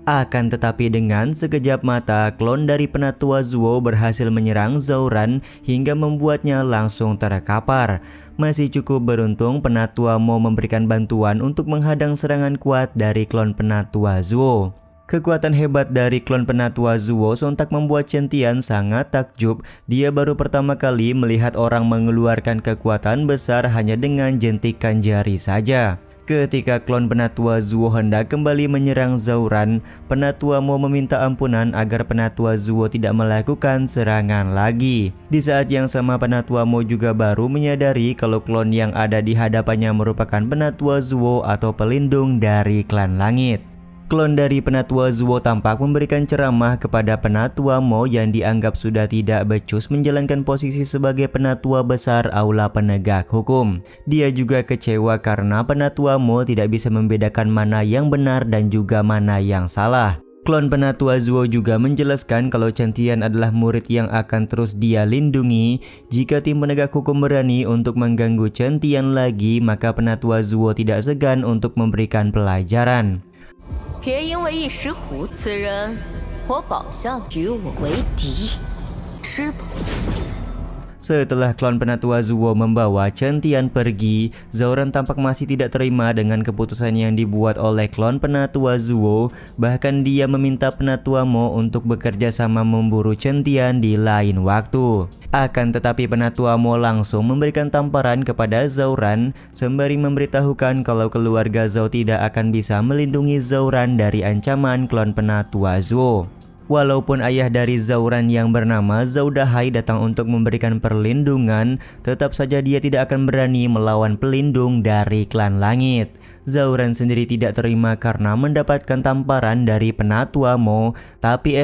Akan tetapi dengan sekejap mata, klon dari Penatua Zuo berhasil menyerang Zauran hingga membuatnya langsung terkapar. Masih cukup beruntung Penatua Mo memberikan bantuan untuk menghadang serangan kuat dari klon Penatua Zuo. Kekuatan hebat dari klon Penatua Zuo sontak membuat Chen Tian sangat takjub. Dia baru pertama kali melihat orang mengeluarkan kekuatan besar hanya dengan jentikan jari saja. Ketika klon Penatua Zuo hendak kembali menyerang Zauran, Penatua Mo meminta ampunan agar Penatua Zuo tidak melakukan serangan lagi. Di saat yang sama Penatua Mo juga baru menyadari kalau klon yang ada di hadapannya merupakan Penatua Zuo atau pelindung dari Klan Langit. Klon dari Penatua Zuo tampak memberikan ceramah kepada Penatua Mo yang dianggap sudah tidak becus menjalankan posisi sebagai penatua besar aula penegak hukum. Dia juga kecewa karena Penatua Mo tidak bisa membedakan mana yang benar dan juga mana yang salah. Klon Penatua Zuo juga menjelaskan kalau Chen Tian adalah murid yang akan terus dia lindungi. Jika tim penegak hukum berani untuk mengganggu Chen Tian lagi, maka Penatua Zuo tidak segan untuk memberikan pelajaran. 别因为一时虎，此人我保相与我为敌，知不？ Setelah klon Penatua Zuo membawa Chen Tian pergi, Zauran tampak masih tidak terima dengan keputusan yang dibuat oleh klon Penatua Zuo. Bahkan dia meminta Penatua Mo untuk bekerja sama memburu Chen Tian di lain waktu. Akan tetapi Penatua Mo langsung memberikan tamparan kepada Zauran sembari memberitahukan kalau keluarga Zhao tidak akan bisa melindungi Zauran dari ancaman klon Penatua Zuo. Walaupun ayah dari Zauran yang bernama Zhao Dahai datang untuk memberikan perlindungan, tetap saja dia tidak akan berani melawan pelindung dari Klan Langit. Zauran sendiri tidak terima karena mendapatkan tamparan dari Penatua Mo. Tapi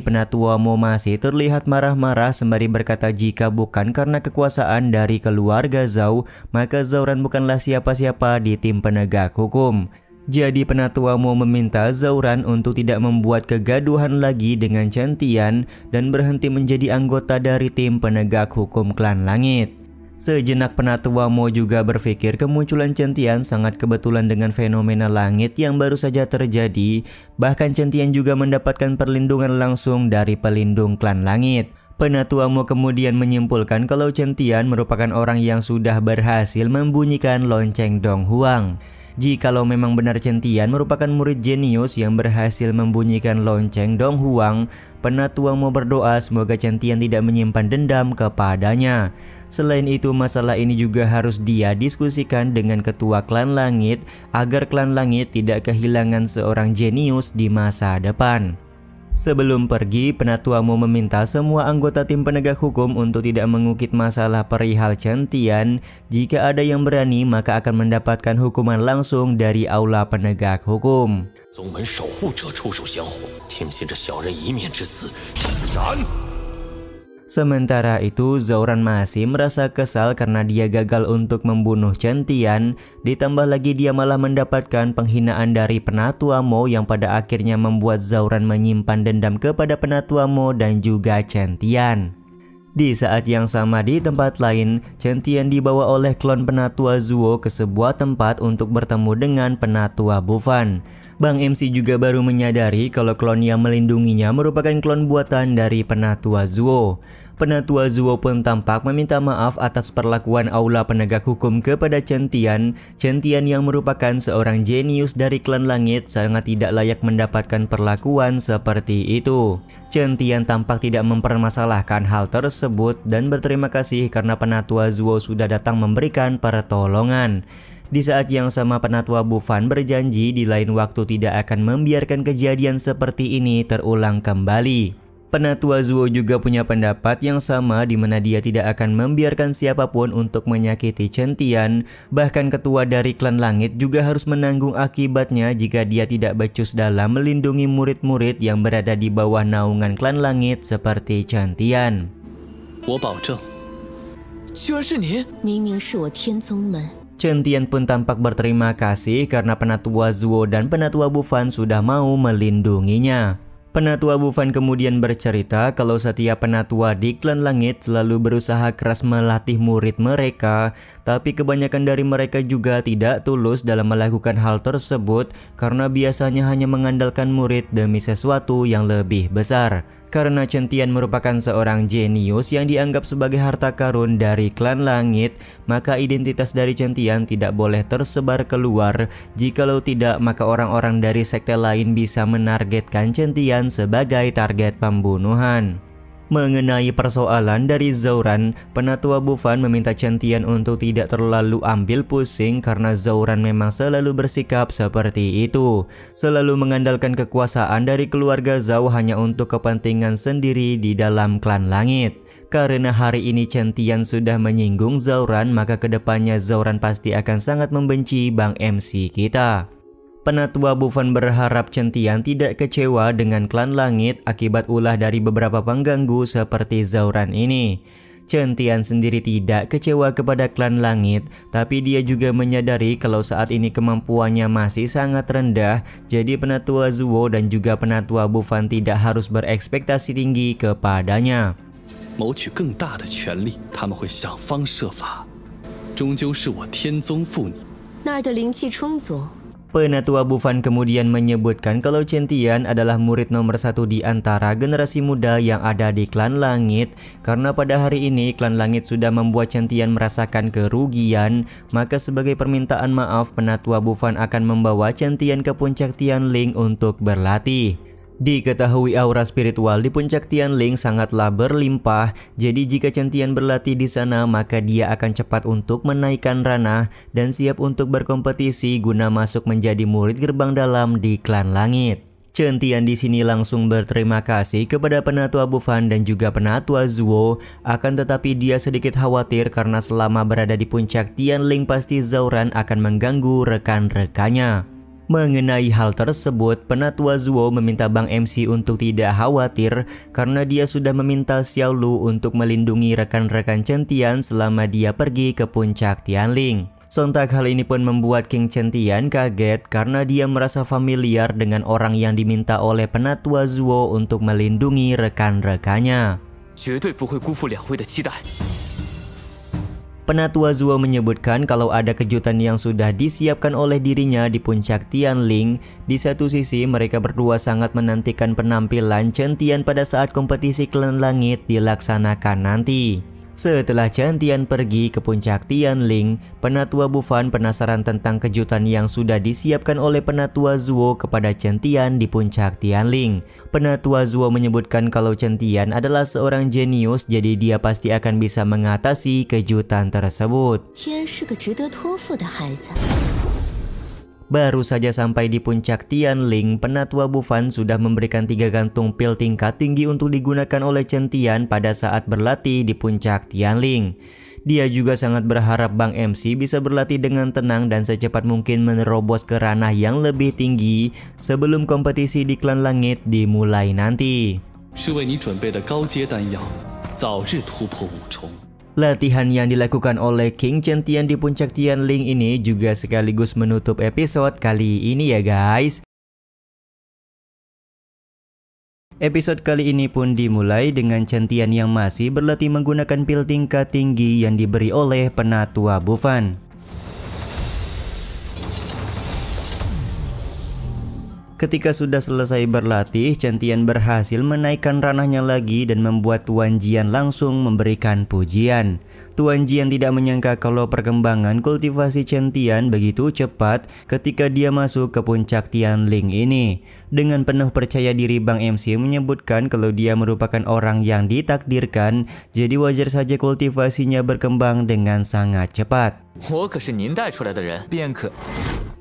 Penatua Mo masih terlihat marah-marah sembari berkata jika bukan karena kekuasaan dari keluarga Zhao, maka Zauran bukanlah siapa-siapa di tim penegak hukum. Jadi Penatua Mo meminta Zauran untuk tidak membuat kegaduhan lagi dengan Chen Tian dan berhenti menjadi anggota dari tim penegak hukum Klan Langit. Sejenak Penatua Mo juga berpikir kemunculan Chen Tian sangat kebetulan dengan fenomena langit yang baru saja terjadi. Bahkan Chen Tian juga mendapatkan perlindungan langsung dari pelindung Klan Langit. Penatua Mo kemudian menyimpulkan kalau Chen Tian merupakan orang yang sudah berhasil membunyikan lonceng Dong Huang. Jikalau memang benar Chen Tian merupakan murid jenius yang berhasil membunyikan lonceng Dong Huang, Penatua Mo berdoa semoga Chen Tian tidak menyimpan dendam kepadanya. Selain itu, masalah ini juga harus dia diskusikan dengan ketua klan langit agar klan langit tidak kehilangan seorang jenius di masa depan. Sebelum pergi, Penatua Mo meminta semua anggota tim penegak hukum untuk tidak mengungkit masalah perihal Chen Tian. Jika ada yang berani, maka akan mendapatkan hukuman langsung dari aula penegak hukum. 宗门守护者出手相护，听信这小人一面之词，斩！ Sementara itu, Zhouran masih merasa kesal karena dia gagal untuk membunuh Chen Tian. Ditambah lagi dia malah mendapatkan penghinaan dari Penatua Mo yang pada akhirnya membuat Zhouran menyimpan dendam kepada Penatua Mo dan juga Chen Tian. Di saat yang sama di tempat lain, Chen Tian dibawa oleh klon Penatua Zuo ke sebuah tempat untuk bertemu dengan Penatua Bufan. Bang MC juga baru menyadari kalau klon yang melindunginya merupakan klon buatan dari Penatua Zuo. Penatua Zuo pun tampak meminta maaf atas perlakuan aula penegak hukum kepada Chen Tian. Chen Tian yang merupakan seorang jenius dari klan langit sangat tidak layak mendapatkan perlakuan seperti itu. Chen Tian tampak tidak mempermasalahkan hal tersebut dan berterima kasih karena Penatua Zuo sudah datang memberikan pertolongan. Di saat yang sama, Penatua Bufan berjanji di lain waktu tidak akan membiarkan kejadian seperti ini terulang kembali. Penatua Zuo juga punya pendapat yang sama di mana dia tidak akan membiarkan siapapun untuk menyakiti Chen Tian. Bahkan ketua dari klan langit juga harus menanggung akibatnya jika dia tidak becus dalam melindungi murid-murid yang berada di bawah naungan klan langit seperti Chen Tian. 我保证。居然是你！明明是我天宗门。 Chen Tian pun tampak berterima kasih karena Penatua Zuo dan Penatua Bufan sudah mau melindunginya. Penatua Bufan kemudian bercerita kalau setiap penatua di klan langit selalu berusaha keras melatih murid mereka, tapi kebanyakan dari mereka juga tidak tulus dalam melakukan hal tersebut karena biasanya hanya mengandalkan murid demi sesuatu yang lebih besar. Karena Chen Tian merupakan seorang jenius yang dianggap sebagai harta karun dari klan langit, maka identitas dari Chen Tian tidak boleh tersebar keluar. Jikalau tidak, maka orang-orang dari sekte lain bisa menargetkan Chen Tian sebagai target pembunuhan. Mengenai persoalan dari Zhouran, Penatua Bufan meminta Chen Tian untuk tidak terlalu ambil pusing karena Zhouran memang selalu bersikap seperti itu. Selalu mengandalkan kekuasaan dari keluarga Zhao hanya untuk kepentingan sendiri di dalam klan langit. Karena hari ini Chen Tian sudah menyinggung Zhouran, maka kedepannya Zhouran pasti akan sangat membenci Bang MC kita. Penatua Bufan berharap Chen Tian tidak kecewa dengan klan langit akibat ulah dari beberapa pengganggu seperti Zhouran ini. Chen Tian sendiri tidak kecewa kepada klan langit, tapi dia juga menyadari kalau saat ini kemampuannya masih sangat rendah, jadi Penatua Zuo dan juga Penatua Bufan tidak harus berekspektasi tinggi kepadanya. 谋取更大的权力，他们会想方设法，终究是我天宗父女。那儿的灵气充足。 Penatua Bufan kemudian menyebutkan kalau Chen Tian adalah murid nomor 1 di antara generasi muda yang ada di klan langit. Karena pada hari ini klan langit sudah membuat Chen Tian merasakan kerugian, maka sebagai permintaan maaf Penatua Bufan akan membawa Chen Tian ke puncak Tianling untuk berlatih. Diketahui aura spiritual di puncak Tianling sangatlah berlimpah, jadi jika Chen Tian berlatih di sana maka dia akan cepat untuk menaikkan ranah dan siap untuk berkompetisi guna masuk menjadi murid gerbang dalam di klan langit. Chen Tian di sini langsung berterima kasih kepada Penatua Bufan dan juga Penatua Zuo, akan tetapi dia sedikit khawatir karena selama berada di puncak Tianling pasti Zhouran akan mengganggu rekan-rekannya. Mengenai hal tersebut, Penatua Zuo meminta Bang MC untuk tidak khawatir karena dia sudah meminta Xiaolu untuk melindungi rekan-rekan Chen Tian selama dia pergi ke puncak Tianling. Sontak hal ini pun membuat King Chen Tian kaget karena dia merasa familiar dengan orang yang diminta oleh Penatua Zuo untuk melindungi rekan-rekannya. 绝对不会辜负两位的期待。 Penatua Zuo menyebutkan kalau ada kejutan yang sudah disiapkan oleh dirinya di puncak Tianling. Di satu sisi mereka berdua sangat menantikan penampilan Chen Tian pada saat kompetisi klan langit dilaksanakan nanti. Setelah Chen Tian pergi ke puncak Tianling, Penatua Bufan penasaran tentang kejutan yang sudah disiapkan oleh Penatua Zuo kepada Chen Tian di puncak Tianling. Penatua Zuo menyebutkan kalau Chen Tian adalah seorang jenius, jadi dia pasti akan bisa mengatasi kejutan tersebut. 天是个值得托付的孩子。 Baru saja sampai di puncak Tianling, Penatua Bufan sudah memberikan 3 gantung pil tingkat tinggi untuk digunakan oleh Chen Tian pada saat berlatih di puncak Tianling. Dia juga sangat berharap Bang MC bisa berlatih dengan tenang dan secepat mungkin menerobos ke ranah yang lebih tinggi sebelum kompetisi di Klan Langit dimulai nanti. 是为你准备的高阶丹药，早日突破五重。 Latihan yang dilakukan oleh King Chen Tian di puncak Tianling ini juga sekaligus menutup episode kali ini ya guys. Episode kali ini pun dimulai dengan Chen Tian yang masih berlatih menggunakan pil tingkat tinggi yang diberi oleh Penatua Bufan. Ketika sudah selesai berlatih, Chen Tian berhasil menaikkan ranahnya lagi dan membuat Tuan Jian langsung memberikan pujian. Tuan Jian tidak menyangka kalau perkembangan kultivasi Chen Tian begitu cepat ketika dia masuk ke puncak Tianling ini. Dengan penuh percaya diri, Bang MC menyebutkan kalau dia merupakan orang yang ditakdirkan, jadi wajar saja kultivasinya berkembang dengan sangat cepat. 我可是您带出来的人，便可。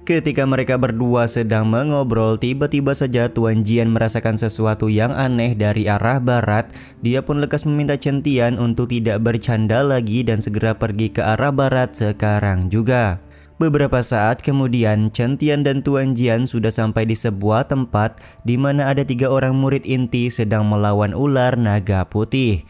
Ketika mereka berdua sedang mengobrol, tiba-tiba saja Tuan Jian merasakan sesuatu yang aneh dari arah barat. Dia pun lekas meminta Chen Tian untuk tidak bercanda lagi dan segera pergi ke arah barat sekarang juga. Beberapa saat kemudian, Chen Tian dan Tuan Jian sudah sampai di sebuah tempat di mana ada 3 orang murid inti sedang melawan ular naga putih.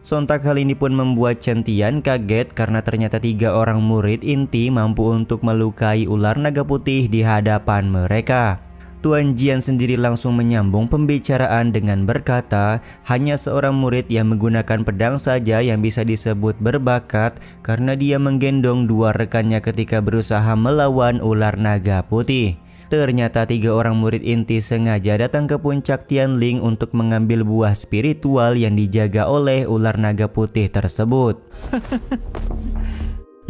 Sontak hal ini pun membuat Chen Tian kaget karena ternyata 3 orang murid inti mampu untuk melukai ular naga putih di hadapan mereka. Tuan Jian sendiri langsung menyambung pembicaraan dengan berkata, hanya seorang murid yang menggunakan pedang saja yang bisa disebut berbakat karena dia menggendong 2 rekannya ketika berusaha melawan ular naga putih. Ternyata 3 orang murid inti sengaja datang ke puncak Tianling untuk mengambil buah spiritual yang dijaga oleh ular naga putih tersebut.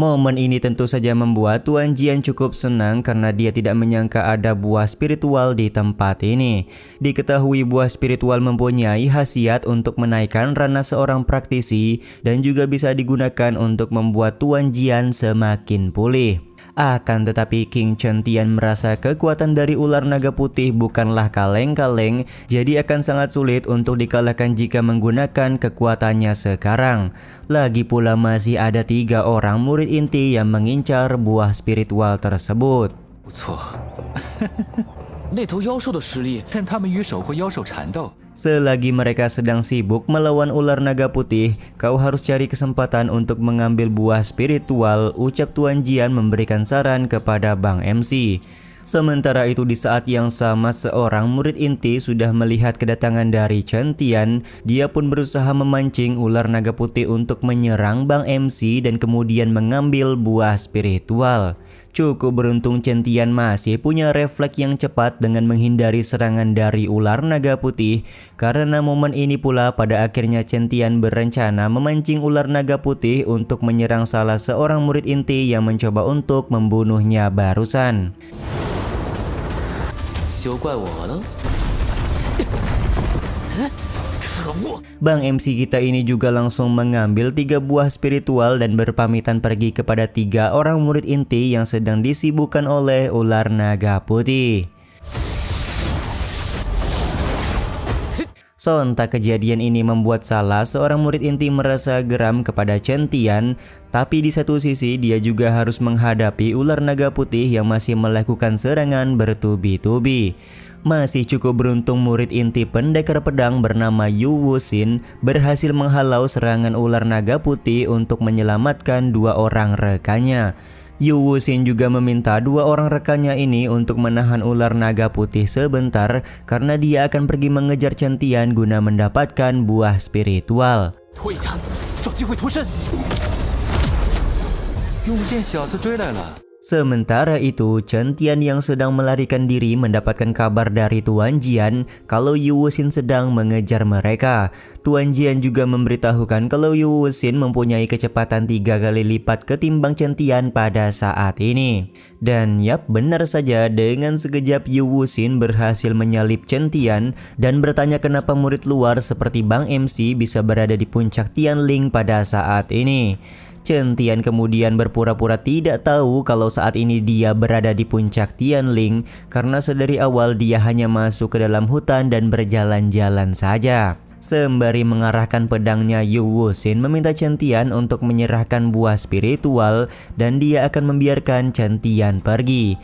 Momen ini tentu saja membuat Tuan Jian cukup senang karena dia tidak menyangka ada buah spiritual di tempat ini. Diketahui buah spiritual mempunyai khasiat untuk menaikkan ranah seorang praktisi dan juga bisa digunakan untuk membuat Tuan Jian semakin pulih. Akan tetapi King Chen Tian merasa kekuatan dari ular naga putih bukanlah kaleng-kaleng, jadi akan sangat sulit untuk dikalahkan jika menggunakan kekuatannya sekarang. Lagi pula masih ada 3 orang murid inti yang mengincar buah spiritual tersebut. 不错，那头妖兽的实力，看他们与守护妖兽缠斗。 Selagi mereka sedang sibuk melawan ular naga putih, kau harus cari kesempatan untuk mengambil buah spiritual, ucap Tuan Jian memberikan saran kepada Bang MC. Sementara itu di saat yang sama seorang murid inti sudah melihat kedatangan dari Chen Tian. Dia pun berusaha memancing ular naga putih untuk menyerang Bang MC dan kemudian mengambil buah spiritual. Cukup beruntung Chen Tian masih punya refleks yang cepat dengan menghindari serangan dari ular naga putih. Karena momen ini pula pada akhirnya Chen Tian berencana memancing ular naga putih untuk menyerang salah seorang murid inti yang mencoba untuk membunuhnya barusan. 休怪我了。 Bang MC kita ini juga langsung mengambil 3 buah spiritual dan berpamitan pergi kepada 3 orang murid inti yang sedang disibukkan oleh ular naga putih. Sontak kejadian ini membuat salah seorang murid inti merasa geram kepada Chen Tian, tapi di satu sisi dia juga harus menghadapi ular naga putih yang masih melakukan serangan bertubi-tubi. Masih cukup beruntung murid inti pendekar pedang bernama Yu Wuxin berhasil menghalau serangan ular naga putih untuk menyelamatkan 2 orang rekannya. Yu Wuxin juga meminta 2 orang rekannya ini untuk menahan ular naga putih sebentar karena dia akan pergi mengejar Chen Tian guna mendapatkan buah spiritual. 拖一下，找机会脱身。用剑小子追来了， Sementara itu, Chen Tian yang sedang melarikan diri mendapatkan kabar dari Tuan Jian kalau Yu Wuxin sedang mengejar mereka. Tuan Jian juga memberitahukan kalau Yu Wuxin mempunyai kecepatan 3 kali lipat ketimbang Chen Tian pada saat ini. Dan yap, benar saja, dengan sekejap Yu Wuxin berhasil menyalip Chen Tian dan bertanya kenapa murid luar seperti Bang MC bisa berada di puncak Tianling pada saat ini. Chen Tian kemudian berpura-pura tidak tahu kalau saat ini dia berada di puncak Tianling karena sedari awal dia hanya masuk ke dalam hutan dan berjalan-jalan saja. Sembari mengarahkan pedangnya, Yu Wuxin meminta Chen Tian untuk menyerahkan buah spiritual dan dia akan membiarkan Chen Tian pergi.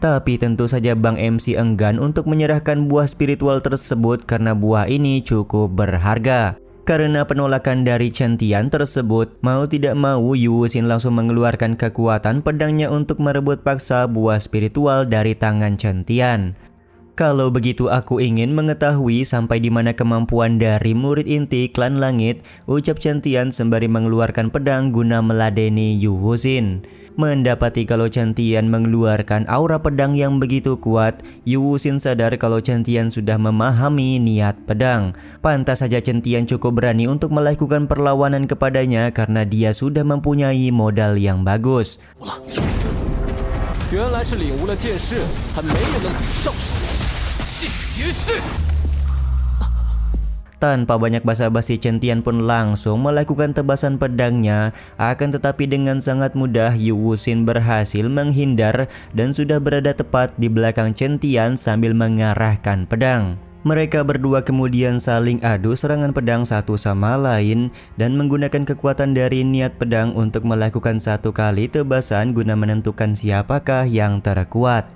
Tapi tentu saja Bang MC enggan untuk menyerahkan buah spiritual tersebut karena buah ini cukup berharga. Karena penolakan dari Chen Tian tersebut, mau tidak mau Yu Wuxin langsung mengeluarkan kekuatan pedangnya untuk merebut paksa buah spiritual dari tangan Chen Tian. Kalau begitu aku ingin mengetahui sampai di mana kemampuan dari murid inti klan langit, ucap Chen Tian sembari mengeluarkan pedang guna meladeni Yu Wuxin. Mendapati kalau Chen Tian mengeluarkan aura pedang yang begitu kuat, Yu Wuxin sadar kalau Chen Tian sudah memahami niat pedang. Pantas saja Chen Tian cukup berani untuk melakukan perlawanan kepadanya karena dia sudah mempunyai modal yang bagus. Tanpa banyak basa-basi, Chen Tian pun langsung melakukan tebasan pedangnya. Akan tetapi dengan sangat mudah Yu Wuxin berhasil menghindar dan sudah berada tepat di belakang Chen Tian sambil mengarahkan pedang. Mereka berdua kemudian saling adu serangan pedang satu sama lain dan menggunakan kekuatan dari niat pedang untuk melakukan satu kali tebasan guna menentukan siapakah yang terkuat.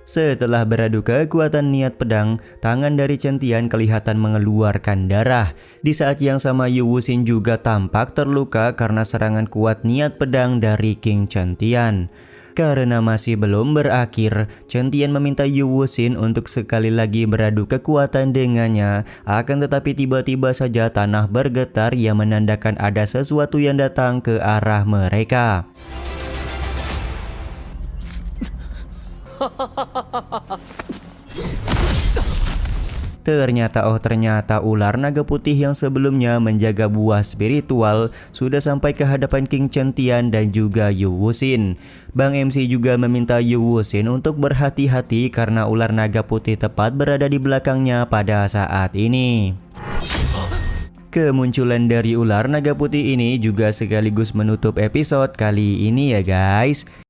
Setelah beradu kekuatan niat pedang, tangan dari Chen Tian kelihatan mengeluarkan darah. Di saat yang sama Yu Wuxin juga tampak terluka karena serangan kuat niat pedang dari King Chen Tian. Karena masih belum berakhir, Chen Tian meminta Yu Wuxin untuk sekali lagi beradu kekuatan dengannya. Akan tetapi tiba-tiba saja tanah bergetar yang menandakan ada sesuatu yang datang ke arah mereka. Ternyata ular naga putih yang sebelumnya menjaga buah spiritual sudah sampai ke hadapan King Chen Tian dan juga Yu Wuxin. Bang MC juga meminta Yu Wuxin untuk berhati-hati karena ular naga putih tepat berada di belakangnya pada saat ini. Kemunculan dari ular naga putih ini juga sekaligus menutup episode kali ini ya guys.